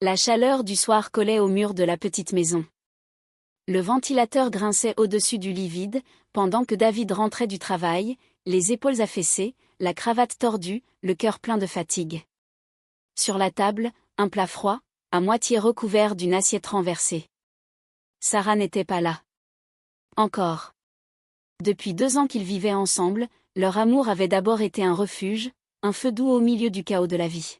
La chaleur du soir collait au mur de la petite maison. Le ventilateur grinçait au-dessus du lit vide, pendant que David rentrait du travail, les épaules affaissées, la cravate tordue, le cœur plein de fatigue. Sur la table, un plat froid, à moitié recouvert d'une assiette renversée. Sarah n'était pas là. Encore. Depuis 2 ans qu'ils vivaient ensemble, leur amour avait d'abord été un refuge, un feu doux au milieu du chaos de la vie.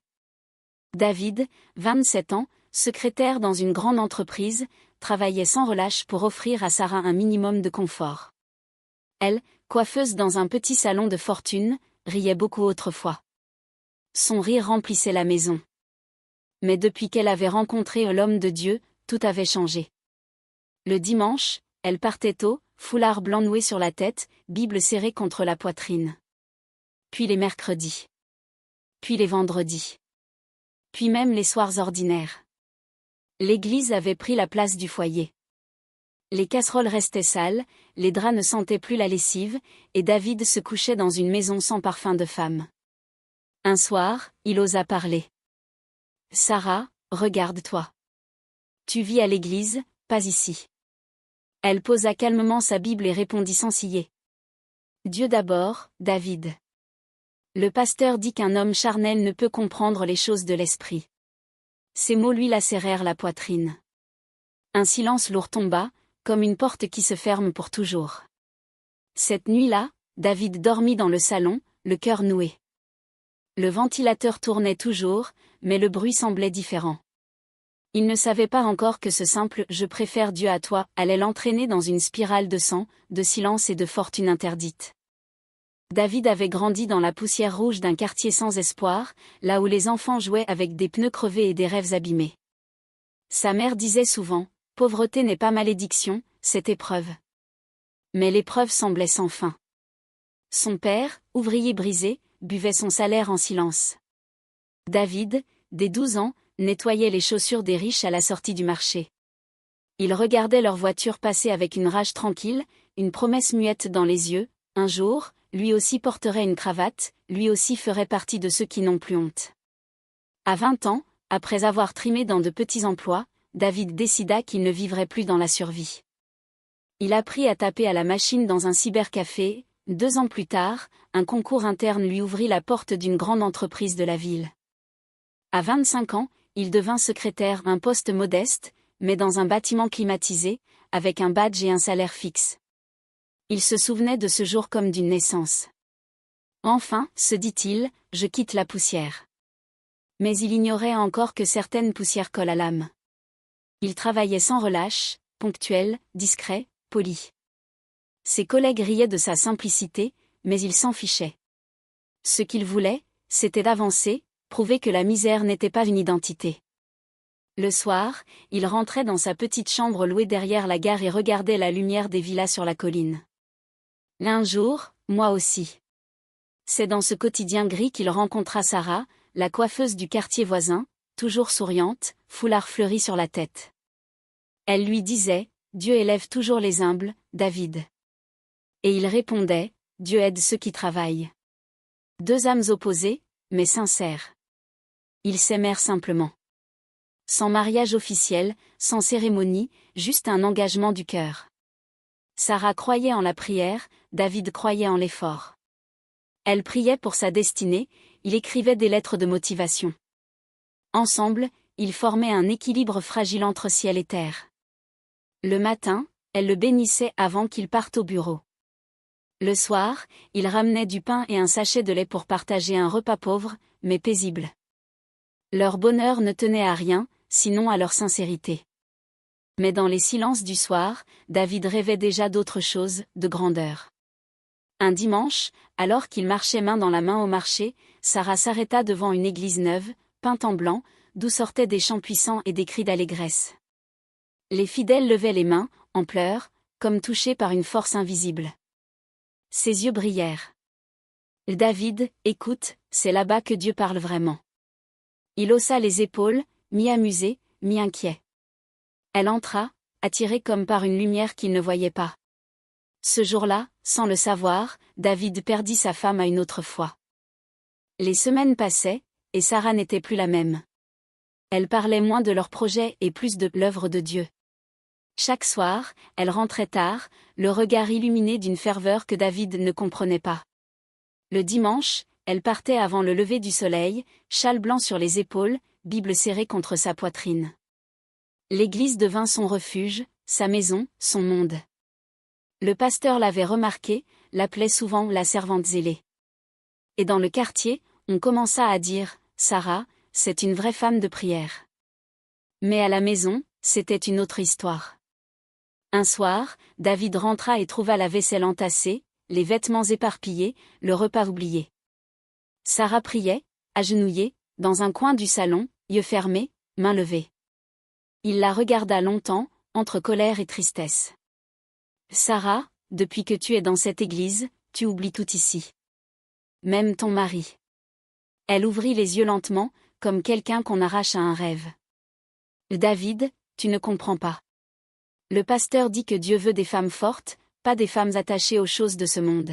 David, 27 ans, secrétaire dans une grande entreprise, travaillait sans relâche pour offrir à Sarah un minimum de confort. Elle, coiffeuse dans un petit salon de fortune, riait beaucoup autrefois. Son rire remplissait la maison. Mais depuis qu'elle avait rencontré l'homme de Dieu, tout avait changé. Le dimanche, elle partait tôt, foulard blanc noué sur la tête, Bible serrée contre la poitrine. Puis les mercredis. Puis les vendredis. Puis même les soirs ordinaires. L'église avait pris la place du foyer. Les casseroles restaient sales, les draps ne sentaient plus la lessive, et David se couchait dans une maison sans parfum de femme. Un soir, il osa parler. « Sarah, regarde-toi. Tu vis à l'église, pas ici. » Elle posa calmement sa Bible et répondit sans ciller. « Dieu d'abord, David. » Le pasteur dit qu'un homme charnel ne peut comprendre les choses de l'esprit. Ces mots lui lacérèrent la poitrine. Un silence lourd tomba, comme une porte qui se ferme pour toujours. Cette nuit-là, David dormit dans le salon, le cœur noué. Le ventilateur tournait toujours, mais le bruit semblait différent. Il ne savait pas encore que ce simple « je préfère Dieu à toi » allait l'entraîner dans une spirale de sang, de silence et de fortune interdite. David avait grandi dans la poussière rouge d'un quartier sans espoir, là où les enfants jouaient avec des pneus crevés et des rêves abîmés. Sa mère disait souvent, « Pauvreté n'est pas malédiction, c'est épreuve. » Mais l'épreuve semblait sans fin. Son père, ouvrier brisé, buvait son salaire en silence. David, dès 12 ans, nettoyait les chaussures des riches à la sortie du marché. Il regardait leur voiture passer avec une rage tranquille, une promesse muette dans les yeux, un jour, lui aussi porterait une cravate, lui aussi ferait partie de ceux qui n'ont plus honte. À 20 ans, après avoir trimé dans de petits emplois, David décida qu'il ne vivrait plus dans la survie. Il apprit à taper à la machine dans un cybercafé. 2 ans plus tard, un concours interne lui ouvrit la porte d'une grande entreprise de la ville. À 25 ans, il devint secrétaire, un poste modeste, mais dans un bâtiment climatisé, avec un badge et un salaire fixe. Il se souvenait de ce jour comme d'une naissance. Enfin, se dit-il, je quitte la poussière. Mais il ignorait encore que certaines poussières collent à l'âme. Il travaillait sans relâche, ponctuel, discret, poli. Ses collègues riaient de sa simplicité, mais il s'en fichait. Ce qu'il voulait, c'était d'avancer, prouver que la misère n'était pas une identité. Le soir, il rentrait dans sa petite chambre louée derrière la gare et regardait la lumière des villas sur la colline. Un jour, moi aussi. C'est dans ce quotidien gris qu'il rencontra Sarah, la coiffeuse du quartier voisin, toujours souriante, foulard fleuri sur la tête. Elle lui disait, « Dieu élève toujours les humbles, David. » Et il répondait, « Dieu aide ceux qui travaillent. » 2 âmes opposées, mais sincères. Ils s'aimèrent simplement. Sans mariage officiel, sans cérémonie, juste un engagement du cœur. Sarah croyait en la prière, David croyait en l'effort. Elle priait pour sa destinée, il écrivait des lettres de motivation. Ensemble, ils formaient un équilibre fragile entre ciel et terre. Le matin, elle le bénissait avant qu'il parte au bureau. Le soir, il ramenait du pain et un sachet de lait pour partager un repas pauvre, mais paisible. Leur bonheur ne tenait à rien, sinon à leur sincérité. Mais dans les silences du soir, David rêvait déjà d'autre chose, de grandeur. Un dimanche, alors qu'il marchait main dans la main au marché, Sarah s'arrêta devant une église neuve, peinte en blanc, d'où sortaient des chants puissants et des cris d'allégresse. Les fidèles levaient les mains, en pleurs, comme touchés par une force invisible. Ses yeux brillèrent. « David, écoute, c'est là-bas que Dieu parle vraiment. » Il haussa les épaules, mi-amusé, mi-inquiet. Elle entra, attirée comme par une lumière qu'il ne voyait pas. Ce jour-là, sans le savoir, David perdit sa femme à une autre fois. Les semaines passaient, et Sarah n'était plus la même. Elle parlait moins de leurs projets et plus de l'œuvre de Dieu. Chaque soir, elle rentrait tard, le regard illuminé d'une ferveur que David ne comprenait pas. Le dimanche, elle partait avant le lever du soleil, châle blanc sur les épaules, Bible serrée contre sa poitrine. L'église devint son refuge, sa maison, son monde. Le pasteur l'avait remarqué, l'appelait souvent la servante zélée. Et dans le quartier, on commença à dire « Sarah, c'est une vraie femme de prière ». Mais à la maison, c'était une autre histoire. Un soir, David rentra et trouva la vaisselle entassée, les vêtements éparpillés, le repas oublié. Sarah priait, agenouillée, dans un coin du salon, yeux fermés, mains levées. Il la regarda longtemps, entre colère et tristesse. « Sarah, depuis que tu es dans cette église, tu oublies tout ici. Même ton mari. » Elle ouvrit les yeux lentement, comme quelqu'un qu'on arrache à un rêve. « David, tu ne comprends pas. Le pasteur dit que Dieu veut des femmes fortes, pas des femmes attachées aux choses de ce monde. »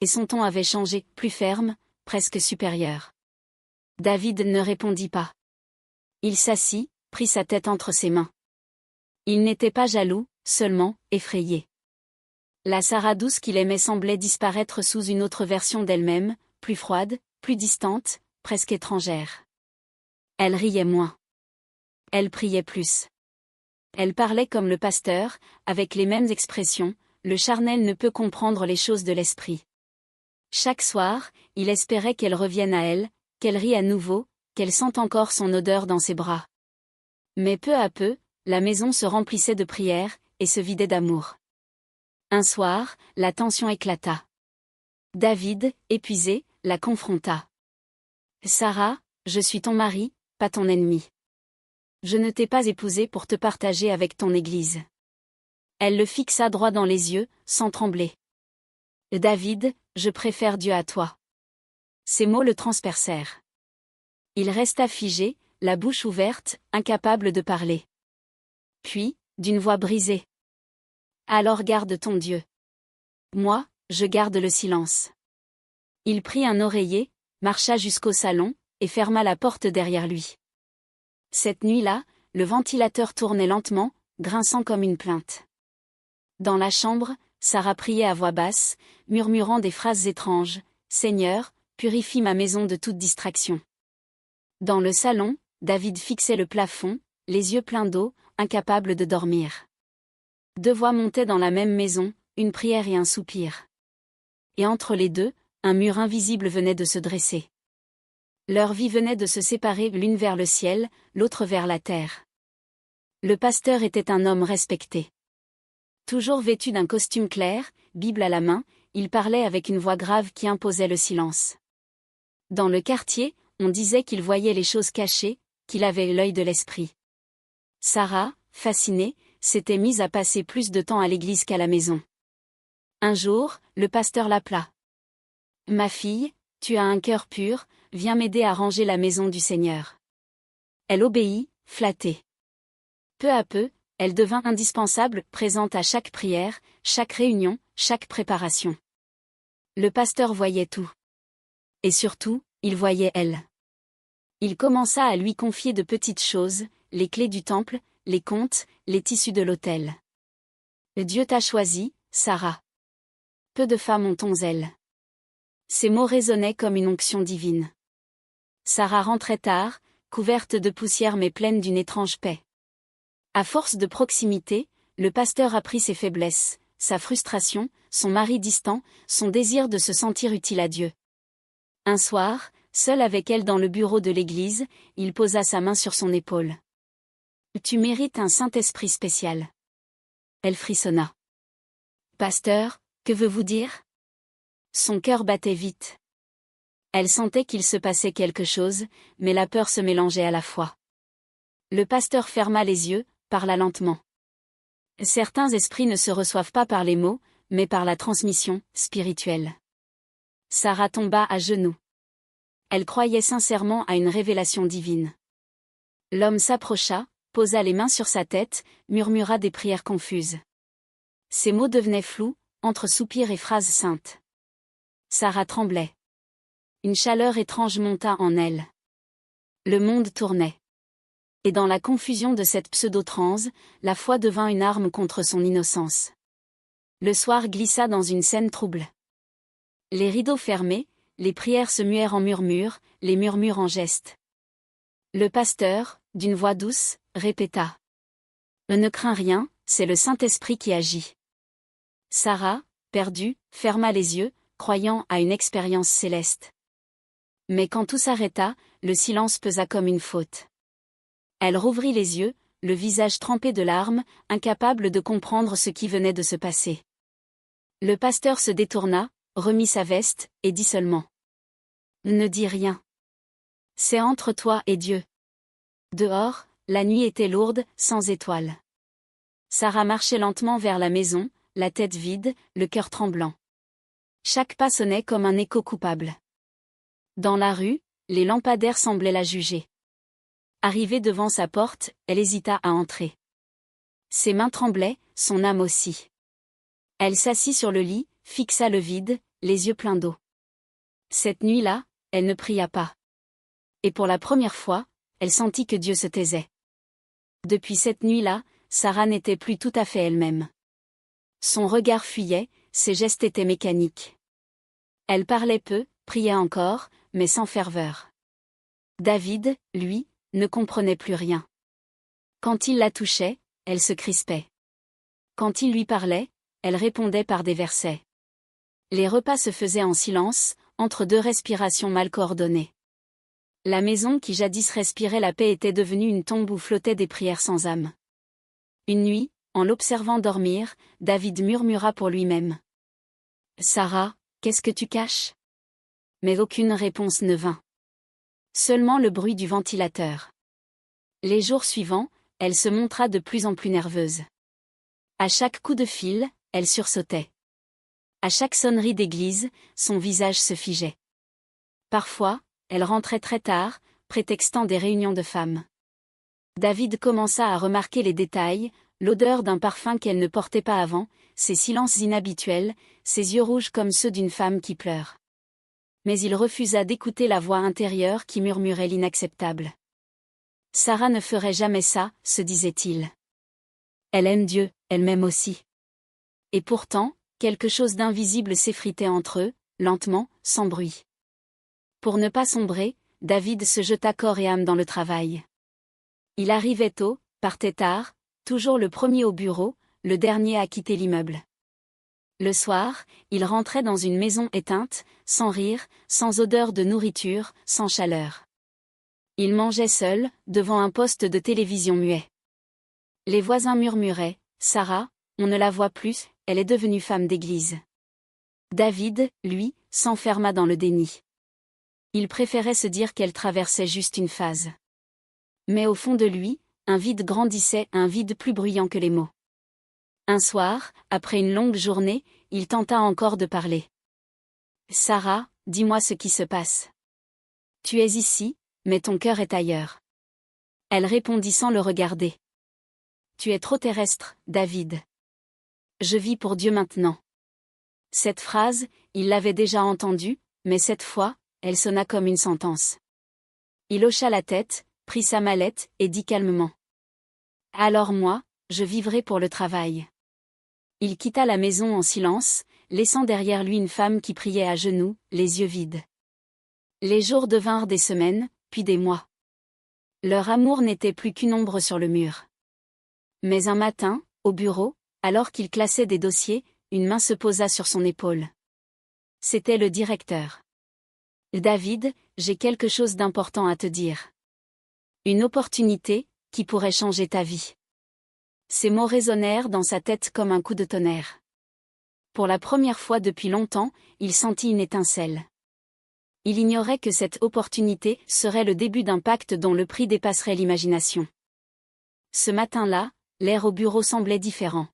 Et son ton avait changé, plus ferme, presque supérieur. David ne répondit pas. Il s'assit, prit sa tête entre ses mains. Il n'était pas jaloux, seulement effrayé. La Sarah douce qu'il aimait semblait disparaître sous une autre version d'elle-même, plus froide, plus distante, presque étrangère. Elle riait moins. Elle priait plus. Elle parlait comme le pasteur, avec les mêmes expressions, le charnel ne peut comprendre les choses de l'esprit. Chaque soir, il espérait qu'elle revienne à elle, qu'elle rie à nouveau, qu'elle sente encore son odeur dans ses bras. Mais peu à peu, la maison se remplissait de prières, et se vidait d'amour. Un soir, la tension éclata. David, épuisé, la confronta. « Sarah, je suis ton mari, pas ton ennemi. Je ne t'ai pas épousée pour te partager avec ton église. » Elle le fixa droit dans les yeux, sans trembler. « David, je préfère Dieu à toi. » Ces mots le transpercèrent. Il resta figé, la bouche ouverte, incapable de parler. Puis, d'une voix brisée. « Alors garde ton Dieu. Moi, je garde le silence. » Il prit un oreiller, marcha jusqu'au salon, et ferma la porte derrière lui. Cette nuit-là, le ventilateur tournait lentement, grinçant comme une plainte. Dans la chambre, Sarah priait à voix basse, murmurant des phrases étranges. « Seigneur, purifie ma maison de toute distraction. » Dans le salon, David fixait le plafond, les yeux pleins d'eau, incapable de dormir. Deux voix montaient dans la même maison, une prière et un soupir. Et entre les deux, un mur invisible venait de se dresser. Leur vie venait de se séparer l'une vers le ciel, l'autre vers la terre. Le pasteur était un homme respecté. Toujours vêtu d'un costume clair, Bible à la main, il parlait avec une voix grave qui imposait le silence. Dans le quartier, on disait qu'il voyait les choses cachées, qu'il avait l'œil de l'esprit. Sarah, fascinée, s'était mise à passer plus de temps à l'église qu'à la maison. Un jour, le pasteur l'appela. « Ma fille, tu as un cœur pur, viens m'aider à ranger la maison du Seigneur. » Elle obéit, flattée. Peu à peu, elle devint indispensable, présente à chaque prière, chaque réunion, chaque préparation. Le pasteur voyait tout. Et surtout, il voyait elle. Il commença à lui confier de petites choses, les clés du temple, les comptes, les tissus de l'autel. « Dieu t'a choisi, Sarah. Peu de femmes ont ton zèle. » Ces mots résonnaient comme une onction divine. Sarah rentrait tard, couverte de poussière mais pleine d'une étrange paix. À force de proximité, le pasteur apprit ses faiblesses, sa frustration, son mari distant, son désir de se sentir utile à Dieu. Un soir, seul avec elle dans le bureau de l'église, il posa sa main sur son épaule. « Tu mérites un Saint-Esprit spécial. » Elle frissonna. « Pasteur, que veux-vous dire ?» Son cœur battait vite. Elle sentait qu'il se passait quelque chose, mais la peur se mélangeait à la fois. Le pasteur ferma les yeux, parla lentement. Certains esprits ne se reçoivent pas par les mots, mais par la transmission spirituelle. Sarah tomba à genoux. Elle croyait sincèrement à une révélation divine. L'homme s'approcha, posa les mains sur sa tête, murmura des prières confuses. Ses mots devenaient flous, entre soupirs et phrases saintes. Sarah tremblait. Une chaleur étrange monta en elle. Le monde tournait. Et dans la confusion de cette pseudo-transe, la foi devint une arme contre son innocence. Le soir glissa dans une scène trouble. Les rideaux fermés, les prières se muèrent en murmures, les murmures en gestes. Le pasteur, d'une voix douce, répéta. « Ne crains rien, c'est le Saint-Esprit qui agit. » Sarah, perdue, ferma les yeux, croyant à une expérience céleste. Mais quand tout s'arrêta, le silence pesa comme une faute. Elle rouvrit les yeux, le visage trempé de larmes, incapable de comprendre ce qui venait de se passer. Le pasteur se détourna, remit sa veste, et dit seulement. « Ne dis rien. C'est entre toi et Dieu. » Dehors, la nuit était lourde, sans étoiles. Sarah marchait lentement vers la maison, la tête vide, le cœur tremblant. Chaque pas sonnait comme un écho coupable. Dans la rue, les lampadaires semblaient la juger. Arrivée devant sa porte, elle hésita à entrer. Ses mains tremblaient, son âme aussi. Elle s'assit sur le lit, fixa le vide, les yeux pleins d'eau. Cette nuit-là, elle ne pria pas. Et pour la première fois, elle sentit que Dieu se taisait. Depuis cette nuit-là, Sarah n'était plus tout à fait elle-même. Son regard fuyait, ses gestes étaient mécaniques. Elle parlait peu, priait encore, mais sans ferveur. David, lui, ne comprenait plus rien. Quand il la touchait, elle se crispait. Quand il lui parlait, elle répondait par des versets. Les repas se faisaient en silence, entre deux respirations mal coordonnées. La maison qui jadis respirait la paix était devenue une tombe où flottaient des prières sans âme. Une nuit, en l'observant dormir, David murmura pour lui-même. « Sarah, qu'est-ce que tu caches ?» Mais aucune réponse ne vint. Seulement le bruit du ventilateur. Les jours suivants, elle se montra de plus en plus nerveuse. À chaque coup de fil, elle sursautait. À chaque sonnerie d'église, son visage se figeait. Parfois, elle rentrait très tard, prétextant des réunions de femmes. David commença à remarquer les détails, l'odeur d'un parfum qu'elle ne portait pas avant, ses silences inhabituels, ses yeux rouges comme ceux d'une femme qui pleure. Mais il refusa d'écouter la voix intérieure qui murmurait l'inacceptable. Sarah ne ferait jamais ça, se disait-il. Elle aime Dieu, elle m'aime aussi. Et pourtant, quelque chose d'invisible s'effritait entre eux, lentement, sans bruit. Pour ne pas sombrer, David se jeta corps et âme dans le travail. Il arrivait tôt, partait tard, toujours le premier au bureau, le dernier à quitter l'immeuble. Le soir, il rentrait dans une maison éteinte, sans rire, sans odeur de nourriture, sans chaleur. Il mangeait seul, devant un poste de télévision muet. Les voisins murmuraient, « Sarah, on ne la voit plus, elle est devenue femme d'église. » David, lui, s'enferma dans le déni. Il préférait se dire qu'elle traversait juste une phase. Mais au fond de lui, un vide grandissait, un vide plus bruyant que les mots. Un soir, après une longue journée, il tenta encore de parler. « Sarah, dis-moi ce qui se passe. Tu es ici, mais ton cœur est ailleurs. » Elle répondit sans le regarder. « Tu es trop terrestre, David. Je vis pour Dieu maintenant. » Cette phrase, il l'avait déjà entendue, mais cette fois, elle sonna comme une sentence. Il hocha la tête, prit sa mallette, et dit calmement. « Alors moi, je vivrai pour le travail. » Il quitta la maison en silence, laissant derrière lui une femme qui priait à genoux, les yeux vides. Les jours devinrent des semaines, puis des mois. Leur amour n'était plus qu'une ombre sur le mur. Mais un matin, au bureau, alors qu'il classait des dossiers, une main se posa sur son épaule. C'était le directeur. « David, j'ai quelque chose d'important à te dire. Une opportunité, qui pourrait changer ta vie. » Ces mots résonnèrent dans sa tête comme un coup de tonnerre. Pour la première fois depuis longtemps, il sentit une étincelle. Il ignorait que cette opportunité serait le début d'un pacte dont le prix dépasserait l'imagination. Ce matin-là, l'air au bureau semblait différent.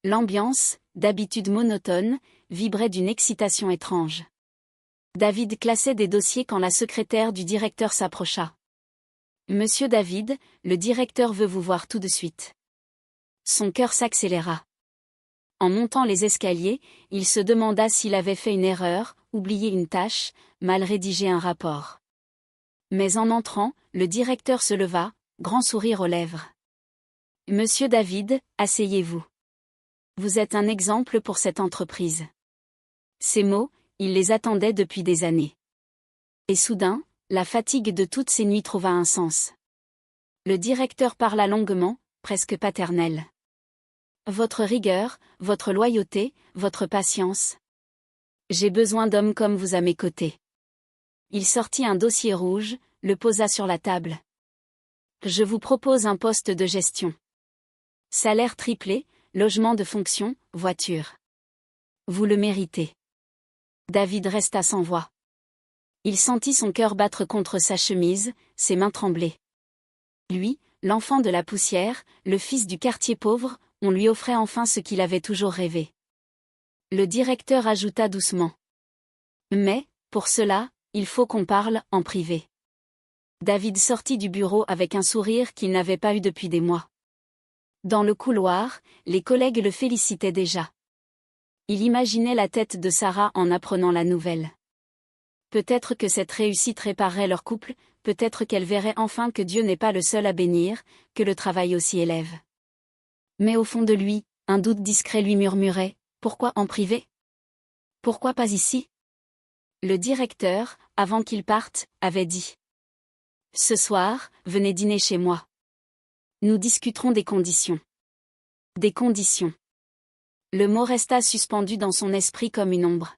L'ambiance, d'habitude monotone, vibrait d'une excitation étrange. David classait des dossiers quand la secrétaire du directeur s'approcha. « Monsieur David, le directeur veut vous voir tout de suite. » Son cœur s'accéléra. En montant les escaliers, il se demanda s'il avait fait une erreur, oublié une tâche, mal rédigé un rapport. Mais en entrant, le directeur se leva, grand sourire aux lèvres. Monsieur David, asseyez-vous. Vous êtes un exemple pour cette entreprise. Ces mots, il les attendait depuis des années. Et soudain, la fatigue de toutes ces nuits trouva un sens. Le directeur parla longuement, presque paternel. Votre rigueur, votre loyauté, votre patience. J'ai besoin d'hommes comme vous à mes côtés. Il sortit un dossier rouge, le posa sur la table. Je vous propose un poste de gestion. Salaire triplé, logement de fonction, voiture. Vous le méritez. David resta sans voix. Il sentit son cœur battre contre sa chemise, ses mains trembler. Lui, l'enfant de la poussière, le fils du quartier pauvre, on lui offrait enfin ce qu'il avait toujours rêvé. Le directeur ajouta doucement. Mais, pour cela, il faut qu'on parle, en privé. David sortit du bureau avec un sourire qu'il n'avait pas eu depuis des mois. Dans le couloir, les collègues le félicitaient déjà. Il imaginait la tête de Sarah en apprenant la nouvelle. Peut-être que cette réussite réparerait leur couple, peut-être qu'elle verrait enfin que Dieu n'est pas le seul à bénir, que le travail aussi élève. Mais au fond de lui, un doute discret lui murmurait, pourquoi en privé? Pourquoi pas ici? Le directeur, avant qu'il parte, avait dit. Ce soir, venez dîner chez moi. Nous discuterons des conditions. Des conditions. Le mot resta suspendu dans son esprit comme une ombre.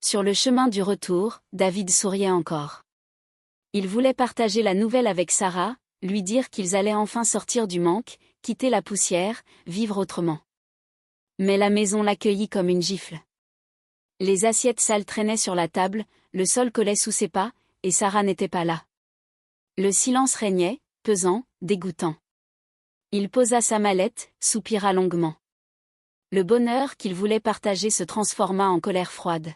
Sur le chemin du retour, David souriait encore. Il voulait partager la nouvelle avec Sarah, lui dire qu'ils allaient enfin sortir du manque, quitter la poussière, vivre autrement. Mais la maison l'accueillit comme une gifle. Les assiettes sales traînaient sur la table, le sol collait sous ses pas, et Sarah n'était pas là. Le silence régnait, pesant, dégoûtant. Il posa sa mallette, soupira longuement. Le bonheur qu'il voulait partager se transforma en colère froide.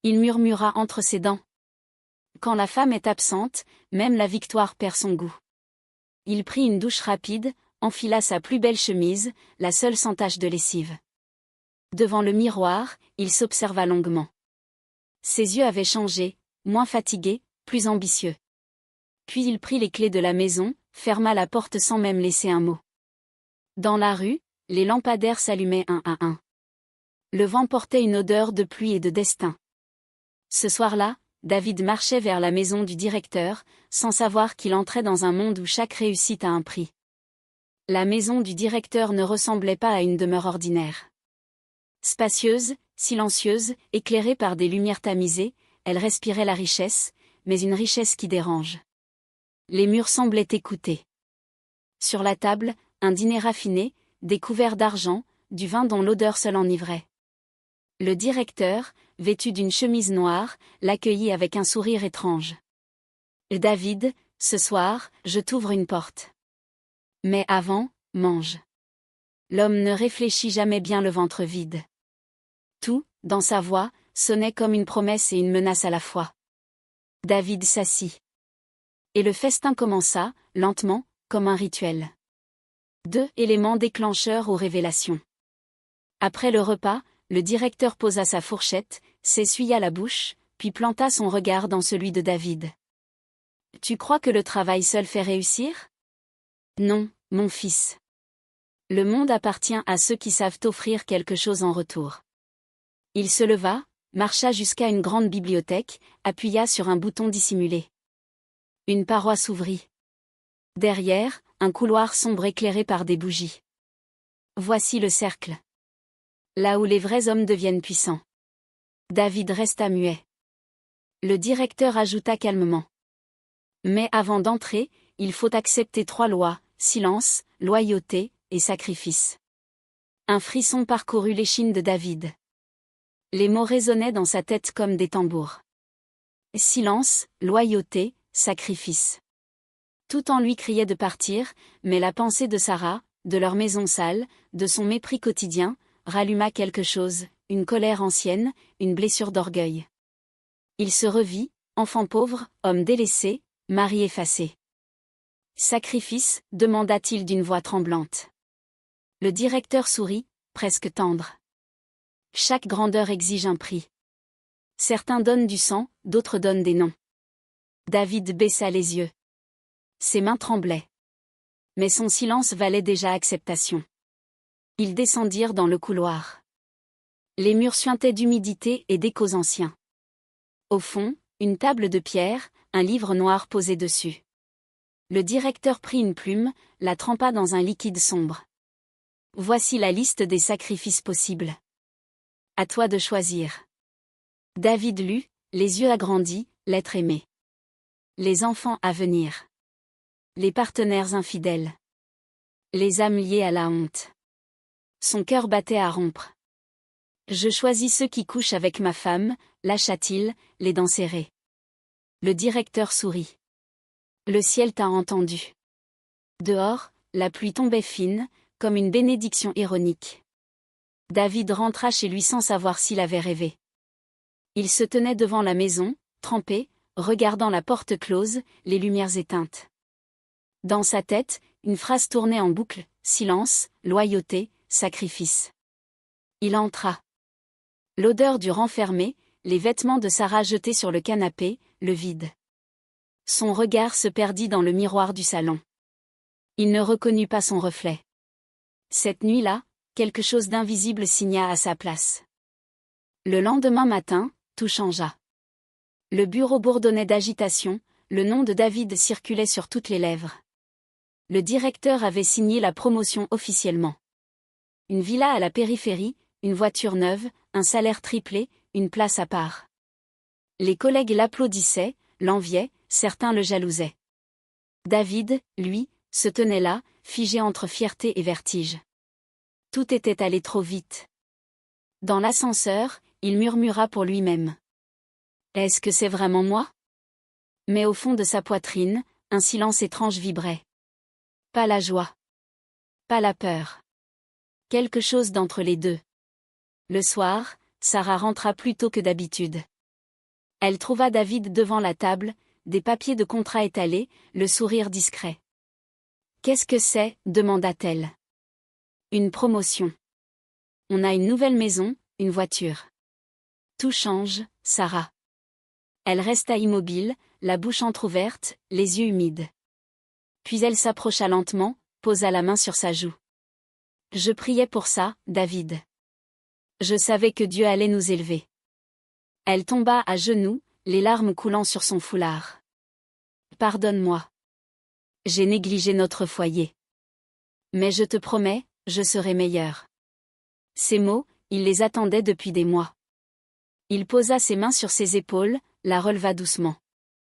Il murmura entre ses dents. Quand la femme est absente, même la victoire perd son goût. Il prit une douche rapide, enfila sa plus belle chemise, la seule sans tache de lessive. Devant le miroir, il s'observa longuement. Ses yeux avaient changé, moins fatigués, plus ambitieux. Puis il prit les clés de la maison, ferma la porte sans même laisser un mot. Dans la rue, les lampadaires s'allumaient un à un. Le vent portait une odeur de pluie et de destin. Ce soir-là, David marchait vers la maison du directeur, sans savoir qu'il entrait dans un monde où chaque réussite a un prix. La maison du directeur ne ressemblait pas à une demeure ordinaire. Spacieuse, silencieuse, éclairée par des lumières tamisées, elle respirait la richesse, mais une richesse qui dérange. Les murs semblaient écouter. Sur la table, un dîner raffiné, des couverts d'argent, du vin dont l'odeur seule enivrait. Le directeur, vêtu d'une chemise noire, l'accueillit avec un sourire étrange. « David, ce soir, je t'ouvre une porte. Mais avant, mange. » L'homme ne réfléchit jamais bien le ventre vide. Tout, dans sa voix, sonnait comme une promesse et une menace à la fois. David s'assit. Et le festin commença, lentement, comme un rituel. 2 éléments déclencheurs aux révélations. Après le repas, le directeur posa sa fourchette, s'essuya la bouche, puis planta son regard dans celui de David. « Tu crois que le travail seul fait réussir? Non, mon fils. Le monde appartient à ceux qui savent offrir quelque chose en retour. » Il se leva, marcha jusqu'à une grande bibliothèque, appuya sur un bouton dissimulé. Une paroi s'ouvrit. Derrière, un couloir sombre éclairé par des bougies. Voici le cercle. Là où les vrais hommes deviennent puissants. David resta muet. Le directeur ajouta calmement. Mais avant d'entrer, il faut accepter 3 lois, silence, loyauté, et sacrifice. Un frisson parcourut l'échine de David. Les mots résonnaient dans sa tête comme des tambours. Silence, loyauté, sacrifice. Tout en lui criait de partir, mais la pensée de Sarah, de leur maison sale, de son mépris quotidien, ralluma quelque chose, une colère ancienne, une blessure d'orgueil. Il se revit, enfant pauvre, homme délaissé, mari effacé. Sacrifice, demanda-t-il d'une voix tremblante. Le directeur sourit, presque tendre. Chaque grandeur exige un prix. Certains donnent du sang, d'autres donnent des noms. David baissa les yeux. Ses mains tremblaient. Mais son silence valait déjà acceptation. Ils descendirent dans le couloir. Les murs suintaient d'humidité et d'échos anciens. Au fond, une table de pierre, un livre noir posé dessus. Le directeur prit une plume, la trempa dans un liquide sombre. Voici la liste des sacrifices possibles. À toi de choisir. David lut, les yeux agrandis, l'être aimé. Les enfants à venir. Les partenaires infidèles. Les âmes liées à la honte. Son cœur battait à rompre. Je choisis ceux qui couchent avec ma femme, lâcha-t-il, les dents serrées. Le directeur sourit. Le ciel t'a entendu. Dehors, la pluie tombait fine, comme une bénédiction ironique. David rentra chez lui sans savoir s'il avait rêvé. Il se tenait devant la maison, trempé, regardant la porte close, les lumières éteintes. Dans sa tête, une phrase tournait en boucle, silence, loyauté, sacrifice. Il entra. L'odeur du renfermé, les vêtements de Sarah jetés sur le canapé, le vide. Son regard se perdit dans le miroir du salon. Il ne reconnut pas son reflet. Cette nuit-là, quelque chose d'invisible signa à sa place. Le lendemain matin, tout changea. Le bureau bourdonnait d'agitation, le nom de David circulait sur toutes les lèvres. Le directeur avait signé la promotion officiellement. Une villa à la périphérie, une voiture neuve, un salaire triplé, une place à part. Les collègues l'applaudissaient, l'enviaient, certains le jalousaient. David, lui, se tenait là, figé entre fierté et vertige. Tout était allé trop vite. Dans l'ascenseur, il murmura pour lui-même. Est-ce que c'est vraiment moi? Mais au fond de sa poitrine, un silence étrange vibrait. Pas la joie. Pas la peur. Quelque chose d'entre les deux. Le soir, Sarah rentra plus tôt que d'habitude. Elle trouva David devant la table, des papiers de contrat étalés, le sourire discret. « Qu'est-ce que c'est » demanda-t-elle. « Une promotion. On a une nouvelle maison, une voiture. » Tout change, Sarah. Elle resta immobile, la bouche entr'ouverte, les yeux humides. Puis elle s'approcha lentement, posa la main sur sa joue. « Je priais pour ça, David. Je savais que Dieu allait nous élever. » Elle tomba à genoux, les larmes coulant sur son foulard. « Pardonne-moi. J'ai négligé notre foyer. Mais je te promets, je serai meilleur. » Ces mots, il les attendait depuis des mois. Il posa ses mains sur ses épaules, la releva doucement.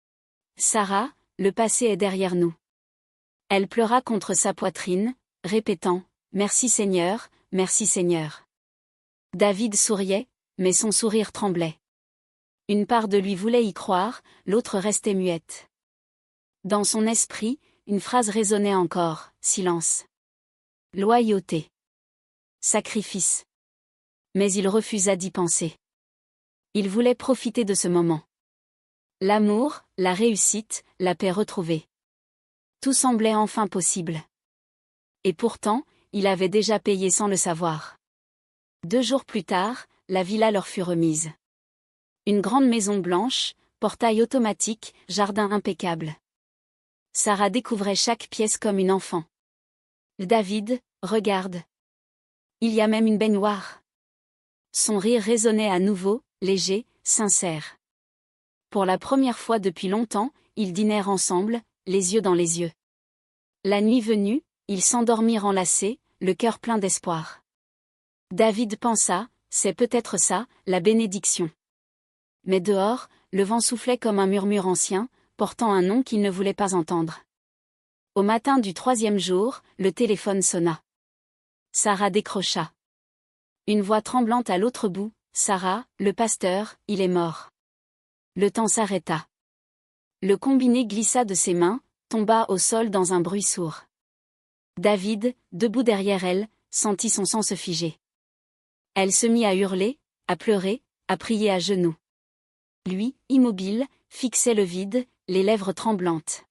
« Sarah, le passé est derrière nous. » Elle pleura contre sa poitrine, répétant « Merci Seigneur, merci Seigneur. » David souriait, mais son sourire tremblait. Une part de lui voulait y croire, l'autre restait muette. Dans son esprit, une phrase résonnait encore, silence. Loyauté. Sacrifice. Mais il refusa d'y penser. Il voulait profiter de ce moment. L'amour, la réussite, la paix retrouvée. Tout semblait enfin possible. Et pourtant, il avait déjà payé sans le savoir. 2 jours plus tard, la villa leur fut remise. Une grande maison blanche, portail automatique, jardin impeccable. Sarah découvrait chaque pièce comme une enfant. David, regarde. Il y a même une baignoire. Son rire résonnait à nouveau, léger, sincère. Pour la première fois depuis longtemps, ils dînèrent ensemble, les yeux dans les yeux. La nuit venue, ils s'endormirent enlacés, le cœur plein d'espoir. David pensa, c'est peut-être ça, la bénédiction. Mais dehors, le vent soufflait comme un murmure ancien, portant un nom qu'il ne voulait pas entendre. Au matin du 3e jour, le téléphone sonna. Sarah décrocha. Une voix tremblante à l'autre bout, « Sarah, le pasteur, il est mort. » Le temps s'arrêta. Le combiné glissa de ses mains, tomba au sol dans un bruit sourd. David, debout derrière elle, sentit son sang se figer. Elle se mit à hurler, à pleurer, à prier à genoux. Lui, immobile, fixait le vide, les lèvres tremblantes.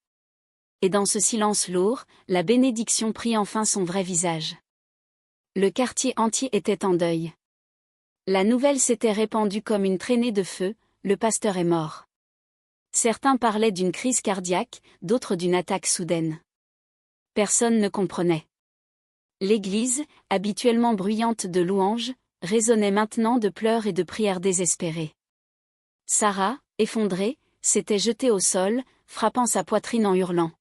Et dans ce silence lourd, la bénédiction prit enfin son vrai visage. Le quartier entier était en deuil. La nouvelle s'était répandue comme une traînée de feu, le pasteur est mort. Certains parlaient d'une crise cardiaque, d'autres d'une attaque soudaine. Personne ne comprenait. L'église, habituellement bruyante de louanges, résonnait maintenant de pleurs et de prières désespérées. Sarah, effondrée, s'était jetée au sol, frappant sa poitrine en hurlant.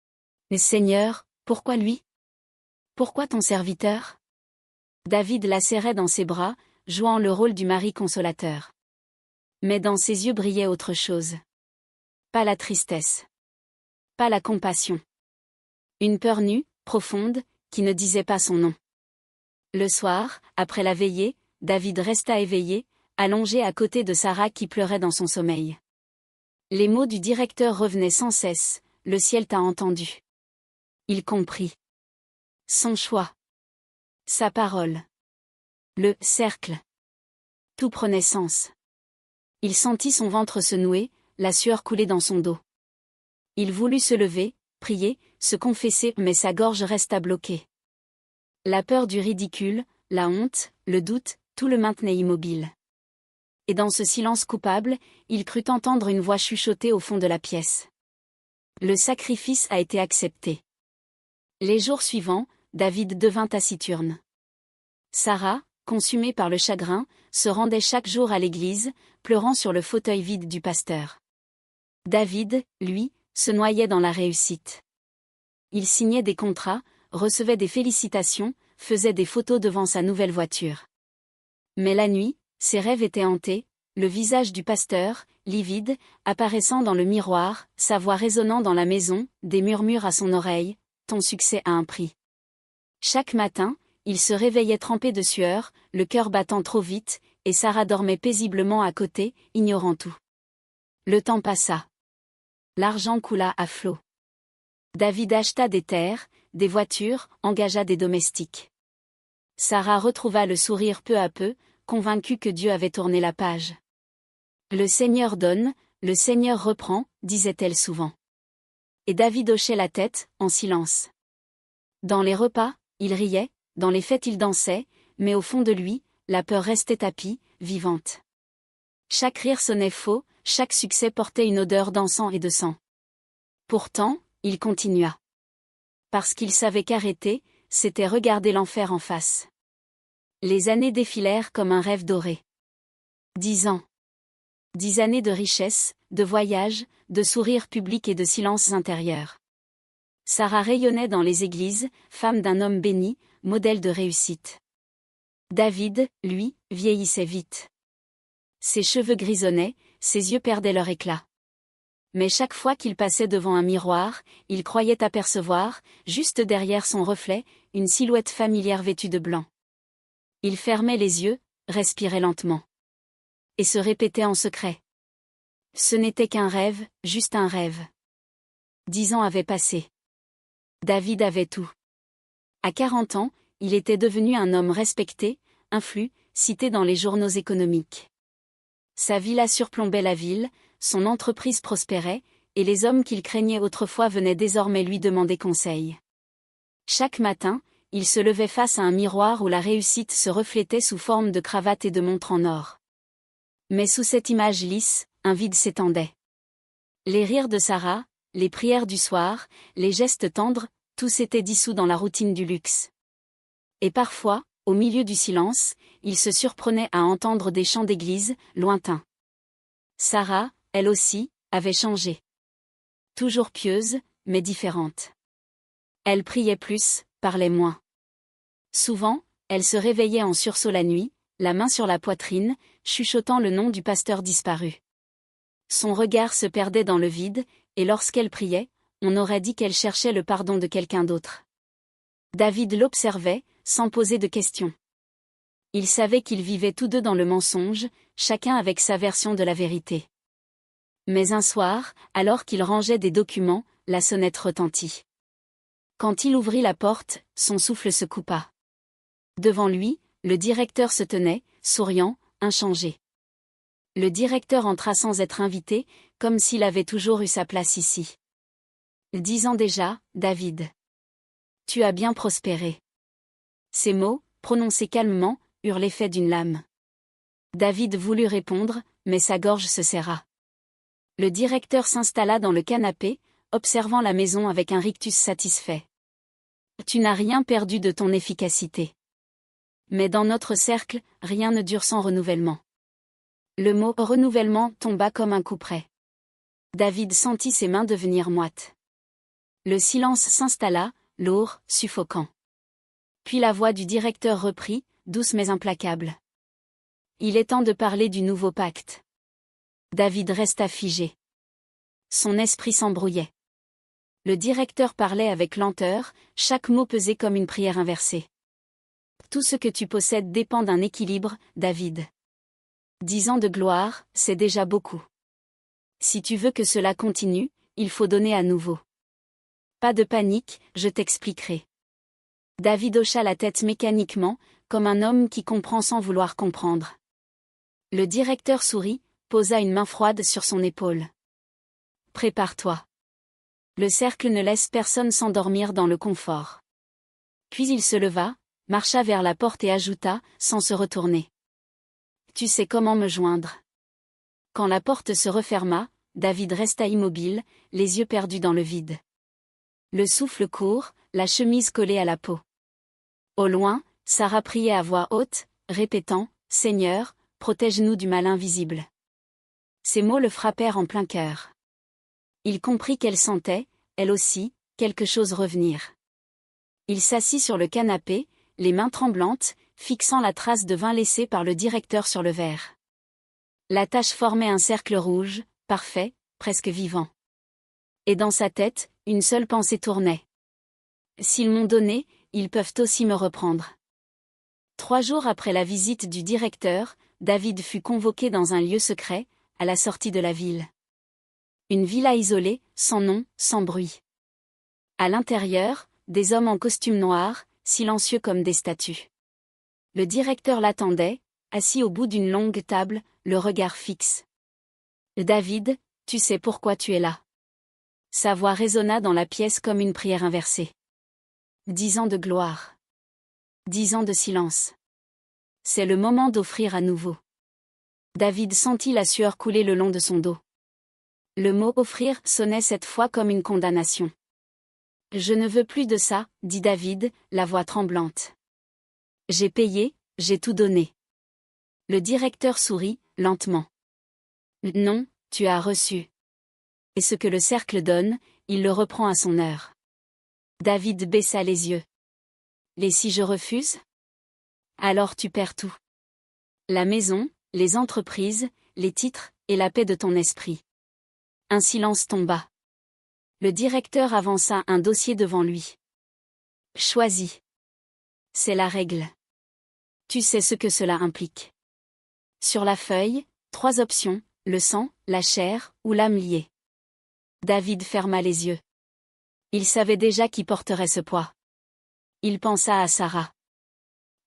« Seigneur, pourquoi lui? Pourquoi ton serviteur ?» David la serrait dans ses bras, jouant le rôle du mari consolateur. Mais dans ses yeux brillait autre chose. Pas la tristesse. Pas la compassion. Une peur nue, profonde, qui ne disait pas son nom. Le soir, après la veillée, David resta éveillé, allongé à côté de Sarah qui pleurait dans son sommeil. Les mots du directeur revenaient sans cesse, « Le ciel t'a entendu. » Il comprit. Son choix. Sa parole. Le cercle. Tout prenait sens. Il sentit son ventre se nouer, la sueur couler dans son dos. Il voulut se lever, prier, se confesser, mais sa gorge resta bloquée. La peur du ridicule, la honte, le doute, tout le maintenait immobile. Et dans ce silence coupable, il crut entendre une voix chuchoter au fond de la pièce. Le sacrifice a été accepté. Les jours suivants, David devint taciturne. Sarah, consumée par le chagrin, se rendait chaque jour à l'église, pleurant sur le fauteuil vide du pasteur. David, lui, se noyait dans la réussite. Il signait des contrats, recevait des félicitations, faisait des photos devant sa nouvelle voiture. Mais la nuit, ses rêves étaient hantés, le visage du pasteur, livide, apparaissant dans le miroir, sa voix résonnant dans la maison, des murmures à son oreille, « Ton succès a un prix. » Chaque matin, il se réveillait trempé de sueur, le cœur battant trop vite, et Sarah dormait paisiblement à côté, ignorant tout. Le temps passa. L'argent coula à flots. David acheta des terres, des voitures, engagea des domestiques. Sarah retrouva le sourire peu à peu, convaincue que Dieu avait tourné la page. « Le Seigneur donne, le Seigneur reprend », disait-elle souvent. Et David hochait la tête, en silence. Dans les repas, il riait, dans les fêtes il dansait, mais au fond de lui, la peur restait tapie, vivante. Chaque rire sonnait faux, chaque succès portait une odeur d'encens et de sang. Pourtant, il continua. Parce qu'il savait qu'arrêter, c'était regarder l'enfer en face. Les années défilèrent comme un rêve doré. 10 ans. 10 années de richesse, de voyages, de sourires publics et de silences intérieurs. Sarah rayonnait dans les églises, femme d'un homme béni, modèle de réussite. David, lui, vieillissait vite. Ses cheveux grisonnaient, ses yeux perdaient leur éclat. Mais chaque fois qu'il passait devant un miroir, il croyait apercevoir, juste derrière son reflet, une silhouette familière vêtue de blanc. Il fermait les yeux, respirait lentement. Et se répétait en secret. Ce n'était qu'un rêve, juste un rêve. 10 ans avaient passé. David avait tout. À 40 ans, il était devenu un homme respecté, influent, cité dans les journaux économiques. Sa villa surplombait la ville, son entreprise prospérait, et les hommes qu'il craignait autrefois venaient désormais lui demander conseil. Chaque matin, il se levait face à un miroir où la réussite se reflétait sous forme de cravate et de montre en or. Mais sous cette image lisse, un vide s'étendait. Les rires de Sarah, les prières du soir, les gestes tendres, tout s'était dissous dans la routine du luxe. Et parfois, au milieu du silence, il se surprenait à entendre des chants d'église, lointains. Sarah, elle aussi, avait changé. Toujours pieuse, mais différente. Elle priait plus, parlait moins. Souvent, elle se réveillait en sursaut la nuit, la main sur la poitrine, chuchotant le nom du pasteur disparu. Son regard se perdait dans le vide, et lorsqu'elle priait, on aurait dit qu'elle cherchait le pardon de quelqu'un d'autre. David l'observait, sans poser de questions. Il savait qu'ils vivaient tous deux dans le mensonge, chacun avec sa version de la vérité. Mais un soir, alors qu'il rangeait des documents, la sonnette retentit. Quand il ouvrit la porte, son souffle se coupa. Devant lui, le directeur se tenait, souriant, inchangé. Le directeur entra sans être invité, comme s'il avait toujours eu sa place ici. 10 ans déjà, David. Tu as bien prospéré. Ces mots, prononcés calmement, eurent l'effet d'une lame. David voulut répondre, mais sa gorge se serra. Le directeur s'installa dans le canapé, observant la maison avec un rictus satisfait. Tu n'as rien perdu de ton efficacité. Mais dans notre cercle, rien ne dure sans renouvellement. Le mot « renouvellement » tomba comme un coup près. David sentit ses mains devenir moites. Le silence s'installa, lourd, suffocant. Puis la voix du directeur reprit, douce mais implacable. Il est temps de parler du nouveau pacte. David resta figé. Son esprit s'embrouillait. Le directeur parlait avec lenteur, chaque mot pesait comme une prière inversée. Tout ce que tu possèdes dépend d'un équilibre, David. 10 ans de gloire, c'est déjà beaucoup. Si tu veux que cela continue, il faut donner à nouveau. Pas de panique, je t'expliquerai. David hocha la tête mécaniquement, comme un homme qui comprend sans vouloir comprendre. Le directeur sourit, posa une main froide sur son épaule. Prépare-toi. Le cercle ne laisse personne s'endormir dans le confort. Puis il se leva, marcha vers la porte et ajouta, sans se retourner. Tu sais comment me joindre. Quand la porte se referma, David resta immobile, les yeux perdus dans le vide. Le souffle court, la chemise collée à la peau. Au loin, Sarah priait à voix haute, répétant, « Seigneur, protège-nous du mal invisible. » Ces mots le frappèrent en plein cœur. Il comprit qu'elle sentait, elle aussi, quelque chose revenir. Il s'assit sur le canapé, les mains tremblantes, fixant la trace de vin laissée par le directeur sur le verre. La tache formait un cercle rouge, parfait, presque vivant. Et dans sa tête, une seule pensée tournait. S'ils m'ont donné, ils peuvent aussi me reprendre. 3 jours après la visite du directeur, David fut convoqué dans un lieu secret, à la sortie de la ville. Une villa isolée, sans nom, sans bruit. À l'intérieur, des hommes en costume noir, silencieux comme des statues. Le directeur l'attendait, assis au bout d'une longue table, le regard fixe. « David, tu sais pourquoi tu es là. » Sa voix résonna dans la pièce comme une prière inversée. 10 ans de gloire. 10 ans de silence. C'est le moment d'offrir à nouveau. David sentit la sueur couler le long de son dos. Le mot « offrir » sonnait cette fois comme une condamnation. « Je ne veux plus de ça », dit David, la voix tremblante. « J'ai payé, j'ai tout donné. » Le directeur sourit, lentement. « Non, tu as reçu. Et ce que le cercle donne, il le reprend à son heure. » David baissa les yeux. « Et si je refuse ? Alors tu perds tout. La maison, les entreprises, les titres, et la paix de ton esprit. » Un silence tomba. Le directeur avança un dossier devant lui. « Choisis. C'est la règle. Tu sais ce que cela implique. » Sur la feuille, 3 options, le sang, la chair, ou l'âme liée. David ferma les yeux. Il savait déjà qui porterait ce poids. Il pensa à Sarah.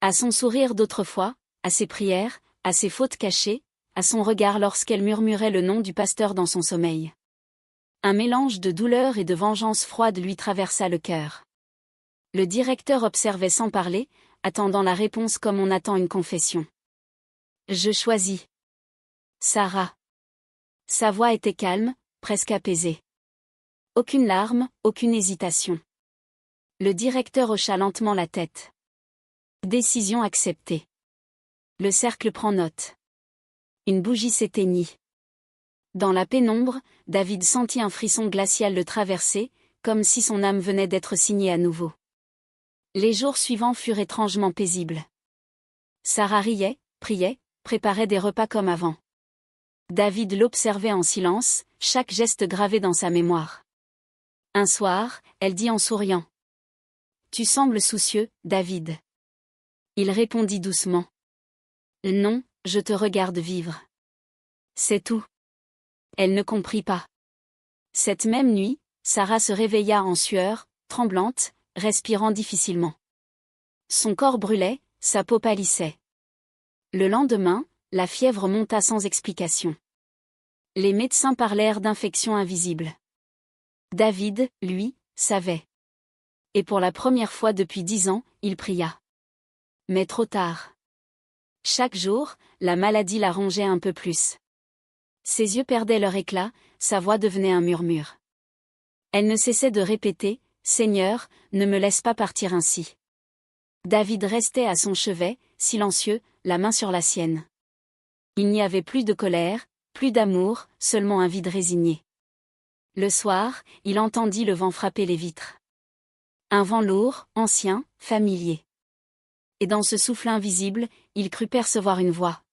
À son sourire d'autrefois, à ses prières, à ses fautes cachées, à son regard lorsqu'elle murmurait le nom du pasteur dans son sommeil. Un mélange de douleur et de vengeance froide lui traversa le cœur. Le directeur observait sans parler, attendant la réponse comme on attend une confession. « Je choisis. Sarah. » Sa voix était calme, presque apaisée. Aucune larme, aucune hésitation. Le directeur hocha lentement la tête. Décision acceptée. Le cercle prend note. Une bougie s'éteignit. Dans la pénombre, David sentit un frisson glacial le traverser, comme si son âme venait d'être signée à nouveau. Les jours suivants furent étrangement paisibles. Sarah riait, priait, préparait des repas comme avant. David l'observait en silence, chaque geste gravé dans sa mémoire. Un soir, elle dit en souriant. « Tu sembles soucieux, David. » Il répondit doucement. « Non, je te regarde vivre. » C'est tout. Elle ne comprit pas. Cette même nuit, Sarah se réveilla en sueur, tremblante, respirant difficilement. Son corps brûlait, sa peau pâlissait. Le lendemain, la fièvre monta sans explication. Les médecins parlèrent d'infection invisible. David, lui, savait. Et pour la première fois depuis 10 ans, il pria. Mais trop tard. Chaque jour, la maladie la rongeait un peu plus. Ses yeux perdaient leur éclat, sa voix devenait un murmure. Elle ne cessait de répéter, « Seigneur, ne me laisse pas partir ainsi. » David restait à son chevet, silencieux, la main sur la sienne. Il n'y avait plus de colère, plus d'amour, seulement un vide résigné. Le soir, il entendit le vent frapper les vitres. Un vent lourd, ancien, familier. Et dans ce souffle invisible, il crut percevoir une voix.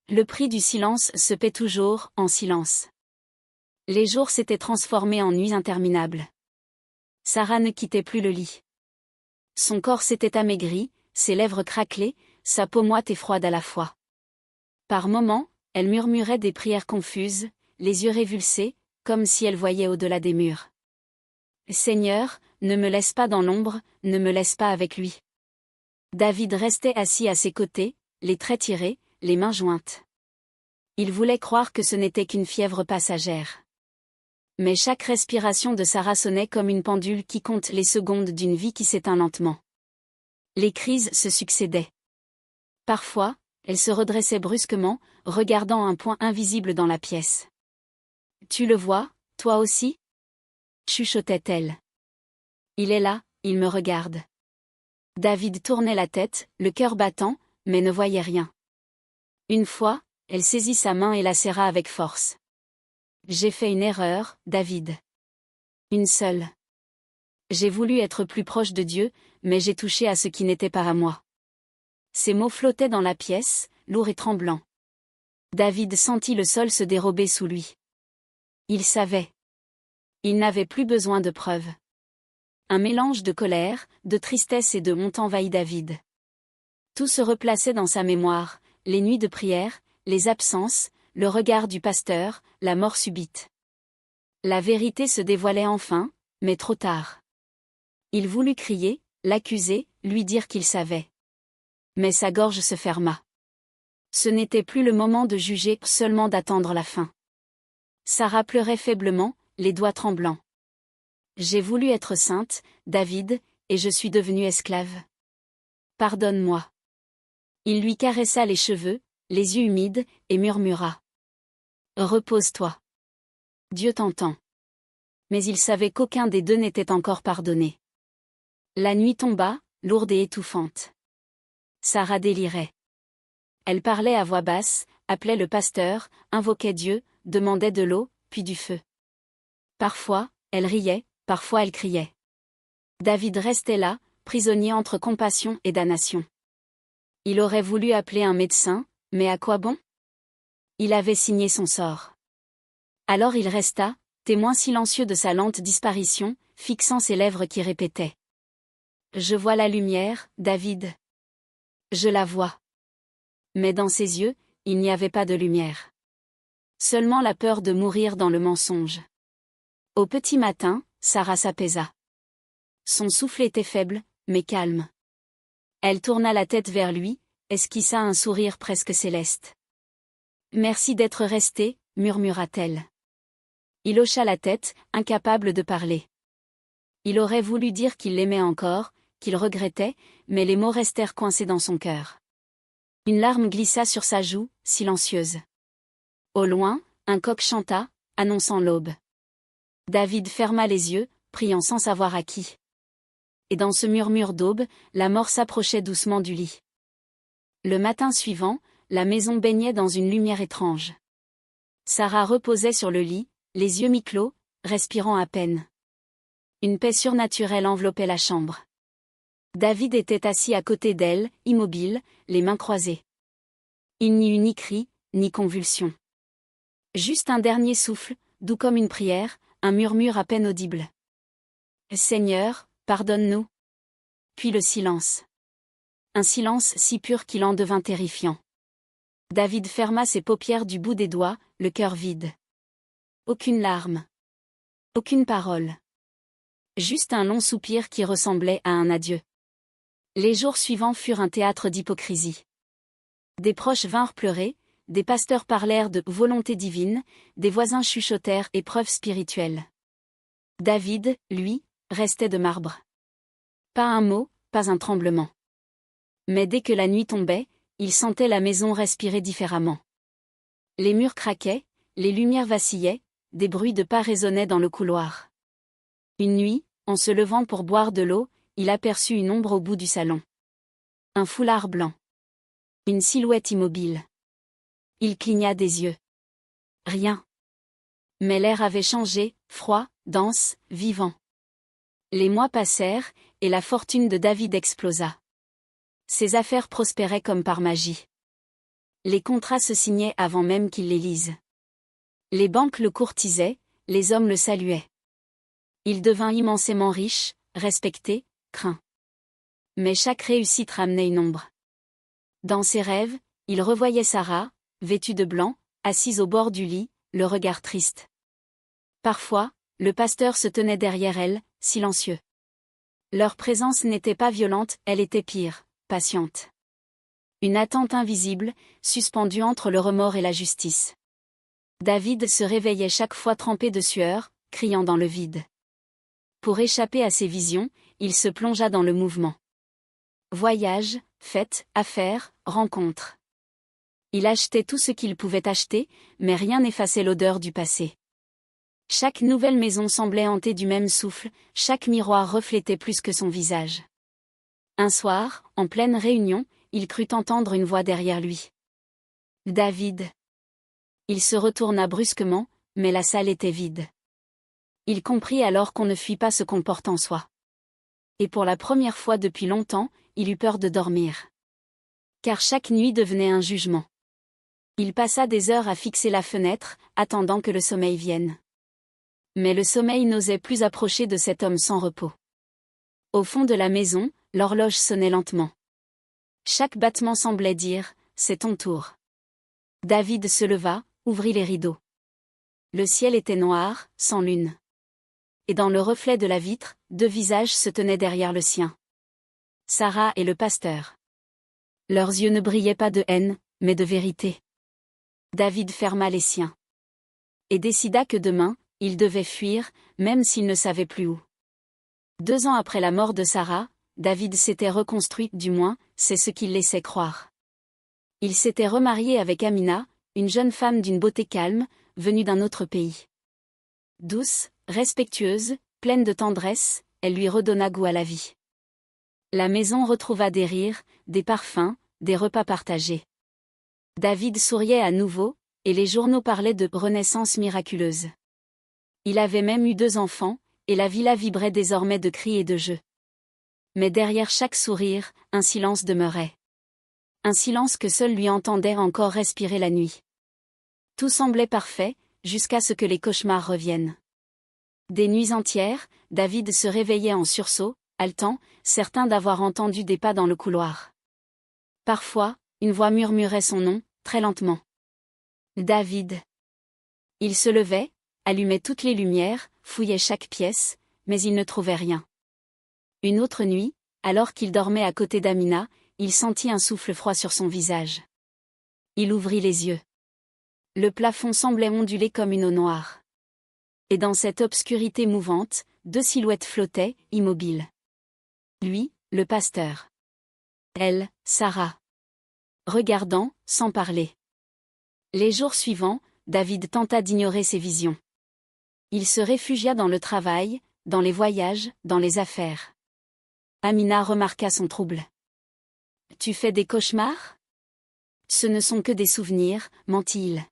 Le prix du silence se paie toujours, en silence. Les jours s'étaient transformés en nuits interminables. Sarah ne quittait plus le lit. Son corps s'était amaigri, ses lèvres craquelaient, sa peau moite et froide à la fois. Par moments, elle murmurait des prières confuses, les yeux révulsés, comme si elle voyait au-delà des murs. « Seigneur, ne me laisse pas dans l'ombre, ne me laisse pas avec lui. » David restait assis à ses côtés, les traits tirés, les mains jointes. Il voulait croire que ce n'était qu'une fièvre passagère. Mais chaque respiration de Sarah sonnait comme une pendule qui compte les secondes d'une vie qui s'éteint lentement. Les crises se succédaient. Parfois, elle se redressait brusquement, regardant un point invisible dans la pièce. « Tu le vois, toi aussi ?» chuchotait-elle. « Il est là, il me regarde. » David tournait la tête, le cœur battant, mais ne voyait rien. Une fois, elle saisit sa main et la serra avec force. « J'ai fait une erreur, David. Une seule. J'ai voulu être plus proche de Dieu, mais j'ai touché à ce qui n'était pas à moi. » Ces mots flottaient dans la pièce, lourds et tremblants. David sentit le sol se dérober sous lui. Il savait. Il n'avait plus besoin de preuves. Un mélange de colère, de tristesse et de honte envahit David. Tout se replaçait dans sa mémoire, les nuits de prière, les absences, le regard du pasteur, la mort subite. La vérité se dévoilait enfin, mais trop tard. Il voulut crier, l'accuser, lui dire qu'il savait. Mais sa gorge se ferma. Ce n'était plus le moment de juger, seulement d'attendre la fin. Sarah pleurait faiblement, les doigts tremblants. « J'ai voulu être sainte, David, et je suis devenue esclave. Pardonne-moi. » Il lui caressa les cheveux, les yeux humides, et murmura. « Repose-toi. Dieu t'entend. » Mais il savait qu'aucun des deux n'était encore pardonné. La nuit tomba, lourde et étouffante. Sarah délirait. Elle parlait à voix basse, appelait le pasteur, invoquait Dieu, demandait de l'eau, puis du feu. Parfois, elle riait, parfois elle criait. David restait là, prisonnier entre compassion et damnation. Il aurait voulu appeler un médecin, mais à quoi bon? Il avait signé son sort. Alors il resta, témoin silencieux de sa lente disparition, fixant ses lèvres qui répétaient. « Je vois la lumière, David. Je la vois. » Mais dans ses yeux, il n'y avait pas de lumière. Seulement la peur de mourir dans le mensonge. Au petit matin, Sarah s'apaisa. Son souffle était faible, mais calme. Elle tourna la tête vers lui, esquissa un sourire presque céleste. « Merci d'être resté, » murmura-t-elle. Il hocha la tête, incapable de parler. Il aurait voulu dire qu'il l'aimait encore, qu'il regrettait, mais les mots restèrent coincés dans son cœur. Une larme glissa sur sa joue, silencieuse. Au loin, un coq chanta, annonçant l'aube. David ferma les yeux, priant sans savoir à qui. Et dans ce murmure d'aube, la mort s'approchait doucement du lit. Le matin suivant, la maison baignait dans une lumière étrange. Sarah reposait sur le lit, les yeux mi-clos, respirant à peine. Une paix surnaturelle enveloppait la chambre. David était assis à côté d'elle, immobile, les mains croisées. Il n'y eut ni cri, ni convulsion. Juste un dernier souffle, doux comme une prière, un murmure à peine audible. « Seigneur, pardonne-nous. » Puis le silence. Un silence si pur qu'il en devint terrifiant. David ferma ses paupières du bout des doigts, le cœur vide. Aucune larme. Aucune parole. Juste un long soupir qui ressemblait à un adieu. Les jours suivants furent un théâtre d'hypocrisie. Des proches vinrent pleurer, des pasteurs parlèrent de « volonté divine », des voisins chuchotèrent « épreuves spirituelles ». David, lui, restait de marbre. Pas un mot, pas un tremblement. Mais dès que la nuit tombait, il sentait la maison respirer différemment. Les murs craquaient, les lumières vacillaient, des bruits de pas résonnaient dans le couloir. Une nuit, en se levant pour boire de l'eau, il aperçut une ombre au bout du salon. Un foulard blanc. Une silhouette immobile. Il cligna des yeux. Rien. Mais l'air avait changé, froid, dense, vivant. Les mois passèrent, et la fortune de David explosa. Ses affaires prospéraient comme par magie. Les contrats se signaient avant même qu'il les lise. Les banques le courtisaient, les hommes le saluaient. Il devint immensément riche, respecté, craint. Mais chaque réussite ramenait une ombre. Dans ses rêves, il revoyait Sarah, vêtue de blanc, assise au bord du lit, le regard triste. Parfois, le pasteur se tenait derrière elle, silencieux. Leur présence n'était pas violente, elle était pire, patiente. Une attente invisible, suspendue entre le remords et la justice. David se réveillait chaque fois trempé de sueur, criant dans le vide. Pour échapper à ses visions, il se plongea dans le mouvement. Voyages, fêtes, affaires, rencontres. Il achetait tout ce qu'il pouvait acheter, mais rien n'effaçait l'odeur du passé. Chaque nouvelle maison semblait hantée du même souffle, chaque miroir reflétait plus que son visage. Un soir, en pleine réunion, il crut entendre une voix derrière lui. « David !» Il se retourna brusquement, mais la salle était vide. Il comprit alors qu'on ne fuit pas ce qu'on porte en soi. Et pour la première fois depuis longtemps, il eut peur de dormir. Car chaque nuit devenait un jugement. Il passa des heures à fixer la fenêtre, attendant que le sommeil vienne. Mais le sommeil n'osait plus approcher de cet homme sans repos. Au fond de la maison, l'horloge sonnait lentement. Chaque battement semblait dire « c'est ton tour ». David se leva, ouvrit les rideaux. Le ciel était noir, sans lune. Et dans le reflet de la vitre, deux visages se tenaient derrière le sien. Sarah et le pasteur. Leurs yeux ne brillaient pas de haine, mais de vérité. David ferma les siens. Et décida que demain, il devait fuir, même s'il ne savait plus où. 2 ans après la mort de Sarah, David s'était reconstruit, du moins, c'est ce qu'il laissait croire. Il s'était remarié avec Amina, une jeune femme d'une beauté calme, venue d'un autre pays. Douce, respectueuse, pleine de tendresse, elle lui redonna goût à la vie. La maison retrouva des rires, des parfums, des repas partagés. David souriait à nouveau, et les journaux parlaient de renaissance miraculeuse. Il avait même eu 2 enfants, et la villa vibrait désormais de cris et de jeux. Mais derrière chaque sourire, un silence demeurait. Un silence que seul lui entendait encore respirer la nuit. Tout semblait parfait, jusqu'à ce que les cauchemars reviennent. Des nuits entières, David se réveillait en sursaut, haletant, certain d'avoir entendu des pas dans le couloir. Parfois, une voix murmurait son nom, très lentement. David. Il se levait, allumait toutes les lumières, fouillait chaque pièce, mais il ne trouvait rien. Une autre nuit, alors qu'il dormait à côté d'Amina, il sentit un souffle froid sur son visage. Il ouvrit les yeux. Le plafond semblait onduler comme une eau noire. Et dans cette obscurité mouvante, 2 silhouettes flottaient, immobiles. Lui, le pasteur. Elle, Sarah. Regardant, sans parler. Les jours suivants, David tenta d'ignorer ses visions. Il se réfugia dans le travail, dans les voyages, dans les affaires. Amina remarqua son trouble. « Tu fais des cauchemars ? » ?»« Ce ne sont que des souvenirs, mentit-il.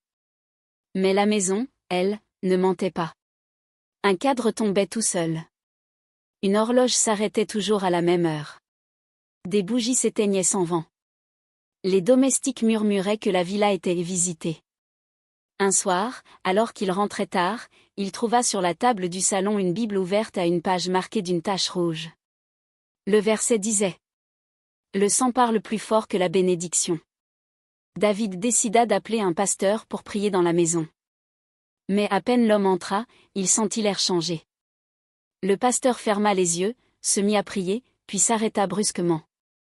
Mais la maison, elle, ne mentait pas. Un cadre tombait tout seul. Une horloge s'arrêtait toujours à la même heure. Des bougies s'éteignaient sans vent. Les domestiques murmuraient que la villa était visitée. Un soir, alors qu'il rentrait tard, il trouva sur la table du salon une Bible ouverte à une page marquée d'une tache rouge. Le verset disait « Le sang parle plus fort que la bénédiction ». David décida d'appeler un pasteur pour prier dans la maison. Mais à peine l'homme entra, il sentit l'air changer. Le pasteur ferma les yeux, se mit à prier, puis s'arrêta brusquement.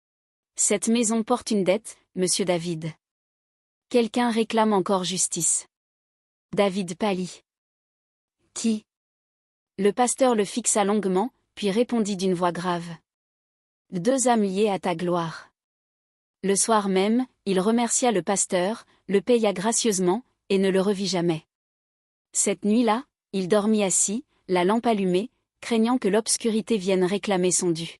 « Cette maison porte une dette, monsieur David. Quelqu'un réclame encore justice. » David pâlit. « Qui ?» Le pasteur le fixa longuement, puis répondit d'une voix grave. « 2 âmes liées à ta gloire. » Le soir même, il remercia le pasteur, le paya gracieusement, et ne le revit jamais. Cette nuit-là, il dormit assis, la lampe allumée, craignant que l'obscurité vienne réclamer son dû.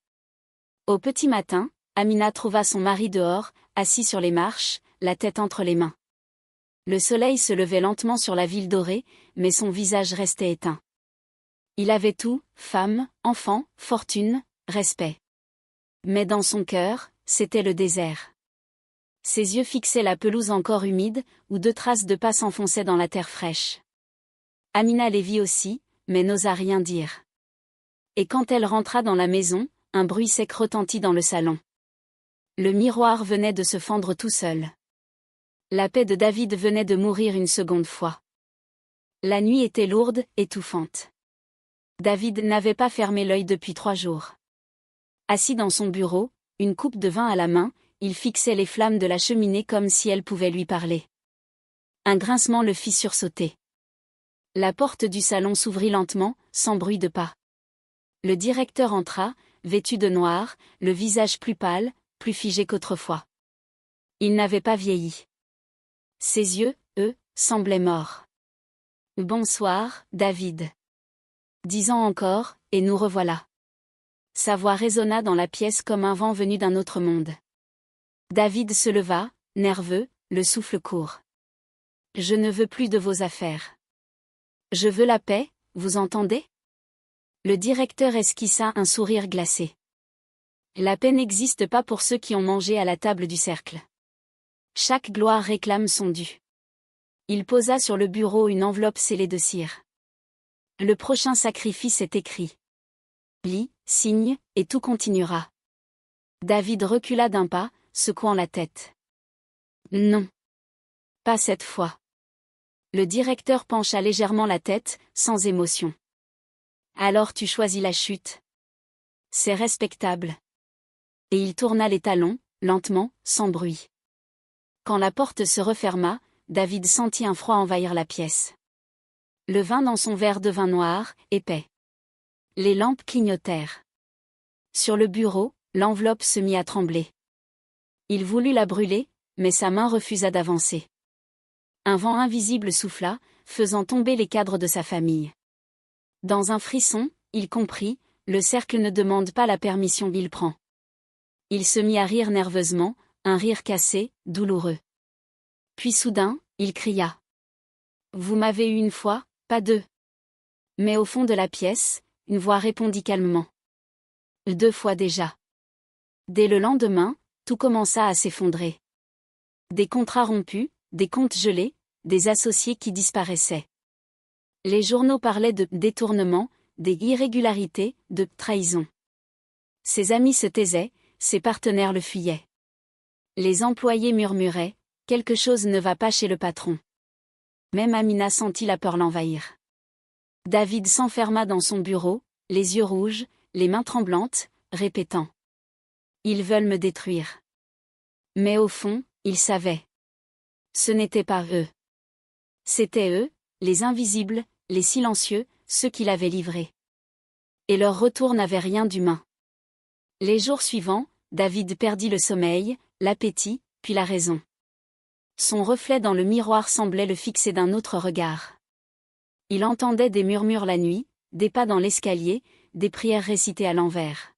Au petit matin, Amina trouva son mari dehors, assis sur les marches, la tête entre les mains. Le soleil se levait lentement sur la ville dorée, mais son visage restait éteint. Il avait tout, femme, enfant, fortune, respect. Mais dans son cœur, c'était le désert. Ses yeux fixaient la pelouse encore humide, où 2 traces de pas s'enfonçaient dans la terre fraîche. Amina les vit aussi, mais n'osa rien dire. Et quand elle rentra dans la maison, un bruit sec retentit dans le salon. Le miroir venait de se fendre tout seul. La paix de David venait de mourir une seconde fois. La nuit était lourde, étouffante. David n'avait pas fermé l'œil depuis 3 jours. Assis dans son bureau, une coupe de vin à la main, il fixait les flammes de la cheminée comme si elles pouvaient lui parler. Un grincement le fit sursauter. La porte du salon s'ouvrit lentement, sans bruit de pas. Le directeur entra, vêtu de noir, le visage plus pâle, plus figé qu'autrefois. Il n'avait pas vieilli. Ses yeux, eux, semblaient morts. « Bonsoir, David. » Disant encore, « Et nous revoilà. » Sa voix résonna dans la pièce comme un vent venu d'un autre monde. David se leva, nerveux, le souffle court. « Je ne veux plus de vos affaires. Je veux la paix, vous entendez ?» Le directeur esquissa un sourire glacé. La paix n'existe pas pour ceux qui ont mangé à la table du cercle. Chaque gloire réclame son dû. Il posa sur le bureau une enveloppe scellée de cire. Le prochain sacrifice est écrit. Lis, signe, et tout continuera. David recula d'un pas, secouant la tête. Non. Pas cette fois. Le directeur pencha légèrement la tête, sans émotion. Alors tu choisis la chute. C'est respectable. Et il tourna les talons, lentement, sans bruit. Quand la porte se referma, David sentit un froid envahir la pièce. Le vin dans son verre devint noir, épais. Les lampes clignotèrent. Sur le bureau, l'enveloppe se mit à trembler. Il voulut la brûler, mais sa main refusa d'avancer. Un vent invisible souffla, faisant tomber les cadres de sa famille. Dans un frisson, il comprit, le cercle ne demande pas la permission, il prend. Il se mit à rire nerveusement, un rire cassé, douloureux. Puis soudain, il cria. « Vous m'avez eu une fois, pas 2. » Mais au fond de la pièce, une voix répondit calmement. « 2 fois déjà. » Dès le lendemain, tout commença à s'effondrer. Des contrats rompus, des comptes gelés, des associés qui disparaissaient. Les journaux parlaient de détournement, des irrégularités, de trahison. Ses amis se taisaient, ses partenaires le fuyaient. Les employés murmuraient, « Quelque chose ne va pas chez le patron. » Même Amina sentit la peur l'envahir. David s'enferma dans son bureau, les yeux rouges, les mains tremblantes, répétant. « Ils veulent me détruire. » Mais au fond, il savait. Ce n'était pas eux. C'étaient eux, les invisibles, les silencieux, ceux qui l'avaient livré. Et leur retour n'avait rien d'humain. Les jours suivants, David perdit le sommeil, l'appétit, puis la raison. Son reflet dans le miroir semblait le fixer d'un autre regard. Il entendait des murmures la nuit, des pas dans l'escalier, des prières récitées à l'envers.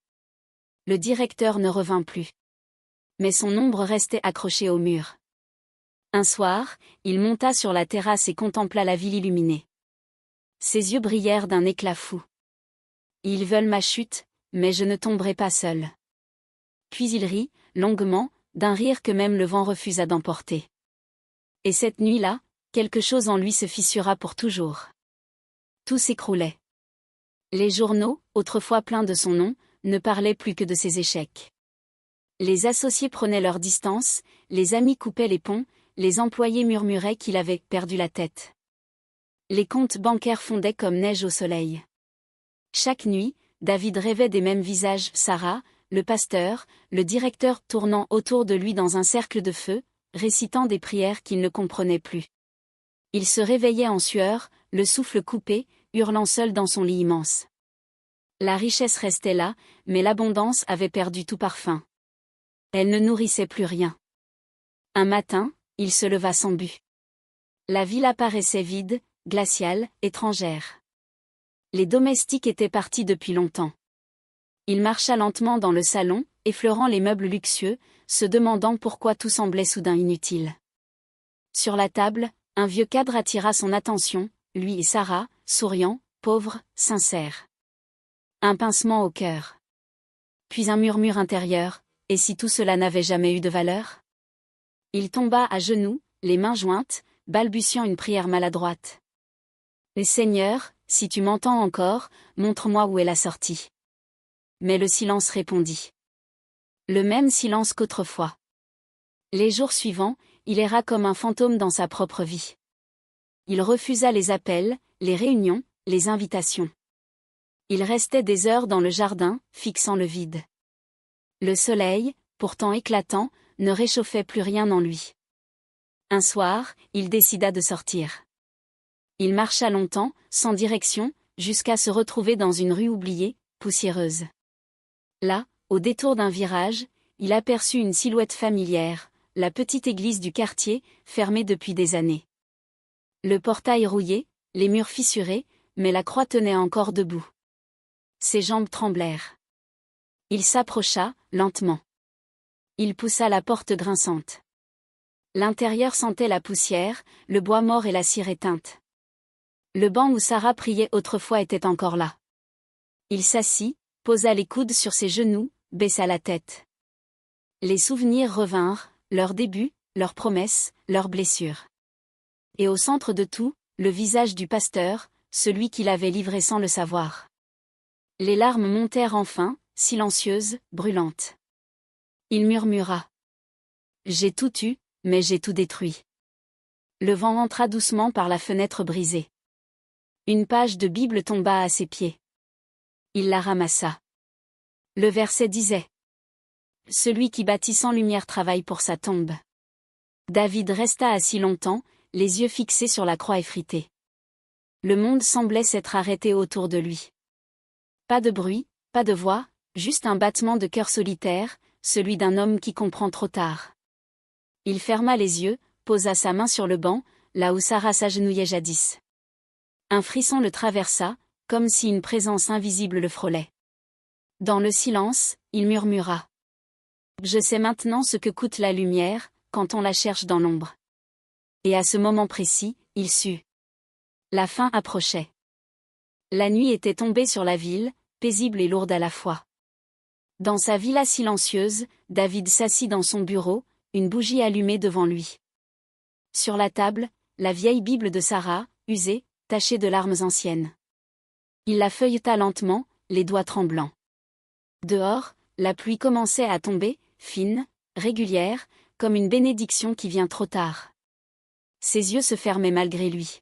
Le directeur ne revint plus. Mais son ombre restait accrochée au mur. Un soir, il monta sur la terrasse et contempla la ville illuminée. Ses yeux brillèrent d'un éclat fou. Ils veulent ma chute, mais je ne tomberai pas seul. Puis il rit, longuement, d'un rire que même le vent refusa d'emporter. Et cette nuit-là, quelque chose en lui se fissura pour toujours. Tout s'écroulait. Les journaux, autrefois pleins de son nom, ne parlaient plus que de ses échecs. Les associés prenaient leur distance, les amis coupaient les ponts, les employés murmuraient qu'il avait perdu la tête. Les comptes bancaires fondaient comme neige au soleil. Chaque nuit, David rêvait des mêmes visages, Sarah, le pasteur, le directeur tournant autour de lui dans un cercle de feu, récitant des prières qu'il ne comprenait plus. Il se réveillait en sueur, le souffle coupé, hurlant seul dans son lit immense. La richesse restait là, mais l'abondance avait perdu tout parfum. Elle ne nourrissait plus rien. Un matin, il se leva sans but. La ville apparaissait vide, glaciale, étrangère. Les domestiques étaient partis depuis longtemps. Il marcha lentement dans le salon, effleurant les meubles luxueux, se demandant pourquoi tout semblait soudain inutile. Sur la table, un vieux cadre attira son attention, lui et Sarah, souriants, pauvres, sincères. Un pincement au cœur. Puis un murmure intérieur, et si tout cela n'avait jamais eu de valeur? Il tomba à genoux, les mains jointes, balbutiant une prière maladroite. « Seigneur, si tu m'entends encore, montre-moi où est la sortie. » Mais le silence répondit. Le même silence qu'autrefois. Les jours suivants, il erra comme un fantôme dans sa propre vie. Il refusa les appels, les réunions, les invitations. Il restait des heures dans le jardin, fixant le vide. Le soleil, pourtant éclatant, ne réchauffait plus rien en lui. Un soir, il décida de sortir. Il marcha longtemps, sans direction, jusqu'à se retrouver dans une rue oubliée, poussiéreuse. Là, au détour d'un virage, il aperçut une silhouette familière, la petite église du quartier, fermée depuis des années. Le portail rouillé, les murs fissurés, mais la croix tenait encore debout. Ses jambes tremblèrent. Il s'approcha, lentement. Il poussa la porte grinçante. L'intérieur sentait la poussière, le bois mort et la cire éteinte. Le banc où Sarah priait autrefois était encore là. Il s'assit, posa les coudes sur ses genoux, baissa la tête. Les souvenirs revinrent, leurs débuts, leurs promesses, leurs blessures. Et au centre de tout, le visage du pasteur, celui qui l'avait livré sans le savoir. Les larmes montèrent enfin, silencieuses, brûlantes. Il murmura. « J'ai tout eu, mais j'ai tout détruit. » Le vent entra doucement par la fenêtre brisée. Une page de Bible tomba à ses pieds. Il la ramassa. Le verset disait. Celui qui bâtit sans lumière travaille pour sa tombe. David resta assis longtemps, les yeux fixés sur la croix effritée. Le monde semblait s'être arrêté autour de lui. Pas de bruit, pas de voix, juste un battement de cœur solitaire, celui d'un homme qui comprend trop tard. Il ferma les yeux, posa sa main sur le banc, là où Sarah s'agenouillait jadis. Un frisson le traversa, comme si une présence invisible le frôlait. Dans le silence, il murmura. « Je sais maintenant ce que coûte la lumière, quand on la cherche dans l'ombre. » Et à ce moment précis, il sut. La fin approchait. La nuit était tombée sur la ville, paisible et lourde à la fois. Dans sa villa silencieuse, David s'assit dans son bureau, une bougie allumée devant lui. Sur la table, la vieille Bible de Sarah, usée, tachée de larmes anciennes. Il la feuilleta lentement, les doigts tremblants. Dehors, la pluie commençait à tomber, fine, régulière, comme une bénédiction qui vient trop tard. Ses yeux se fermaient malgré lui.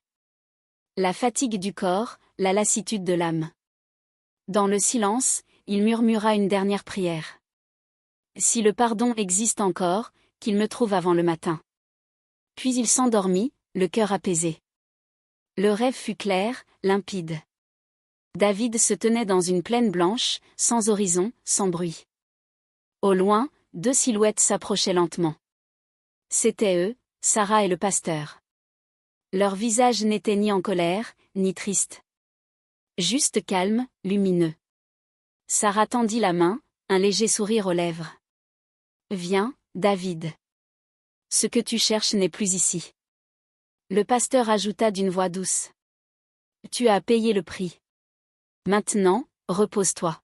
La fatigue du corps, la lassitude de l'âme. Dans le silence, il murmura une dernière prière. Si le pardon existe encore, qu'il me trouve avant le matin. Puis il s'endormit, le cœur apaisé. Le rêve fut clair, limpide. David se tenait dans une plaine blanche, sans horizon, sans bruit. Au loin, deux silhouettes s'approchaient lentement. C'étaient eux, Sarah et le pasteur. Leur visage n'était ni en colère, ni triste. Juste calme, lumineux. Sarah tendit la main, un léger sourire aux lèvres. « Viens, David. Ce que tu cherches n'est plus ici. » Le pasteur ajouta d'une voix douce. « Tu as payé le prix. Maintenant, repose-toi. »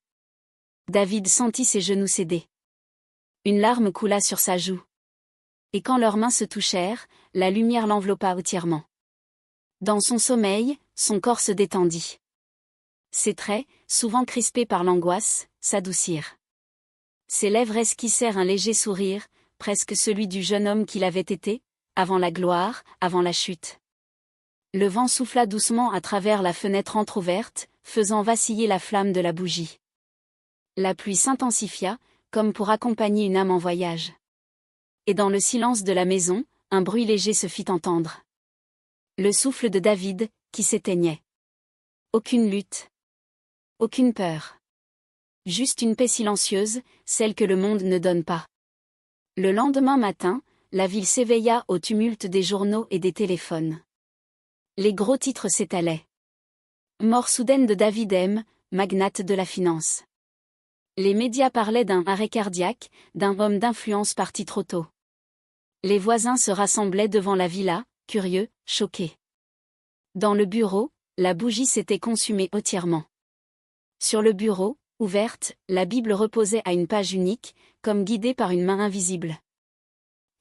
David sentit ses genoux céder. Une larme coula sur sa joue. Et quand leurs mains se touchèrent, la lumière l'enveloppa entièrement. Dans son sommeil, son corps se détendit. Ses traits, souvent crispés par l'angoisse, s'adoucirent. Ses lèvres esquissèrent un léger sourire, presque celui du jeune homme qu'il avait été, avant la gloire, avant la chute. Le vent souffla doucement à travers la fenêtre entr'ouverte, faisant vaciller la flamme de la bougie. La pluie s'intensifia, comme pour accompagner une âme en voyage. Et dans le silence de la maison, un bruit léger se fit entendre. Le souffle de David, qui s'éteignait. Aucune lutte. Aucune peur. Juste une paix silencieuse, celle que le monde ne donne pas. Le lendemain matin, la ville s'éveilla au tumulte des journaux et des téléphones. Les gros titres s'étalaient. Mort soudaine de David M., magnate de la finance. Les médias parlaient d'un arrêt cardiaque, d'un homme d'influence parti trop tôt. Les voisins se rassemblaient devant la villa, curieux, choqués. Dans le bureau, la bougie s'était consumée entièrement. Sur le bureau, ouverte, la Bible reposait à une page unique, comme guidée par une main invisible.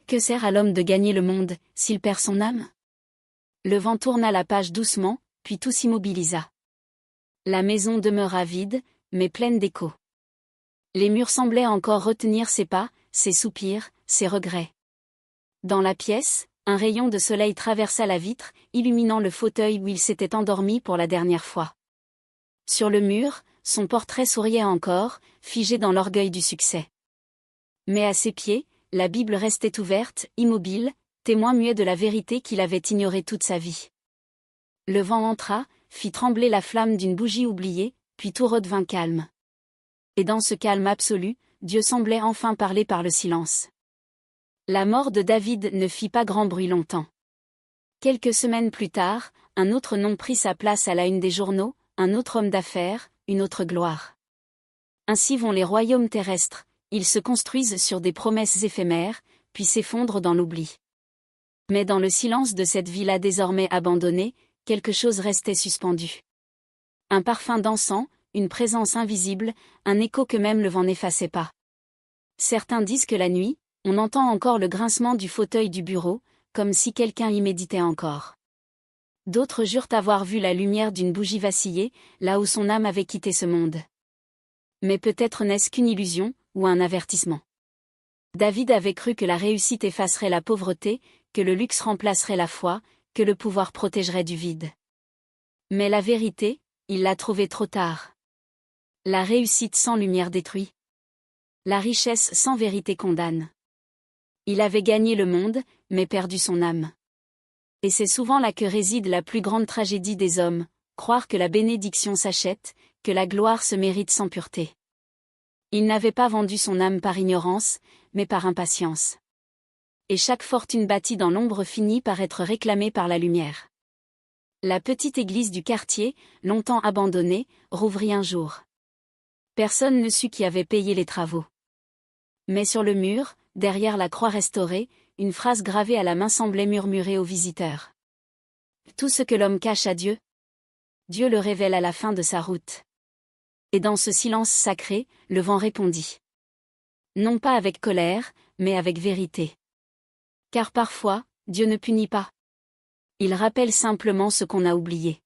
Que sert à l'homme de gagner le monde, s'il perd son âme? Le vent tourna la page doucement, puis tout s'immobilisa. La maison demeura vide, mais pleine d'échos. Les murs semblaient encore retenir ses pas, ses soupirs, ses regrets. Dans la pièce, un rayon de soleil traversa la vitre, illuminant le fauteuil où il s'était endormi pour la dernière fois. Sur le mur, son portrait souriait encore, figé dans l'orgueil du succès. Mais à ses pieds, la Bible restait ouverte, immobile, témoin muet de la vérité qu'il avait ignorée toute sa vie. Le vent entra, fit trembler la flamme d'une bougie oubliée, puis tout redevint calme. Et dans ce calme absolu, Dieu semblait enfin parler par le silence. La mort de David ne fit pas grand bruit longtemps. Quelques semaines plus tard, un autre nom prit sa place à la une des journaux, un autre homme d'affaires, une autre gloire. Ainsi vont les royaumes terrestres, ils se construisent sur des promesses éphémères, puis s'effondrent dans l'oubli. Mais dans le silence de cette villa désormais abandonnée, quelque chose restait suspendu. Un parfum d'encens, une présence invisible, un écho que même le vent n'effaçait pas. Certains disent que la nuit, on entend encore le grincement du fauteuil du bureau, comme si quelqu'un y méditait encore. D'autres jurent avoir vu la lumière d'une bougie vaciller, là où son âme avait quitté ce monde. Mais peut-être n'est-ce qu'une illusion, ou un avertissement. David avait cru que la réussite effacerait la pauvreté, que le luxe remplacerait la foi, que le pouvoir protégerait du vide. Mais la vérité, il l'a trouvée trop tard. La réussite sans lumière détruit. La richesse sans vérité condamne. Il avait gagné le monde, mais perdu son âme. Et c'est souvent là que réside la plus grande tragédie des hommes, croire que la bénédiction s'achète, que la gloire se mérite sans pureté. Il n'avait pas vendu son âme par ignorance, mais par impatience. Et chaque fortune bâtie dans l'ombre finit par être réclamée par la lumière. La petite église du quartier, longtemps abandonnée, rouvrit un jour. Personne ne sut qui avait payé les travaux. Mais sur le mur, derrière la croix restaurée, une phrase gravée à la main semblait murmurer aux visiteurs. Tout ce que l'homme cache à Dieu, Dieu le révèle à la fin de sa route. Et dans ce silence sacré, le vent répondit. Non pas avec colère, mais avec vérité. Car parfois, Dieu ne punit pas. Il rappelle simplement ce qu'on a oublié.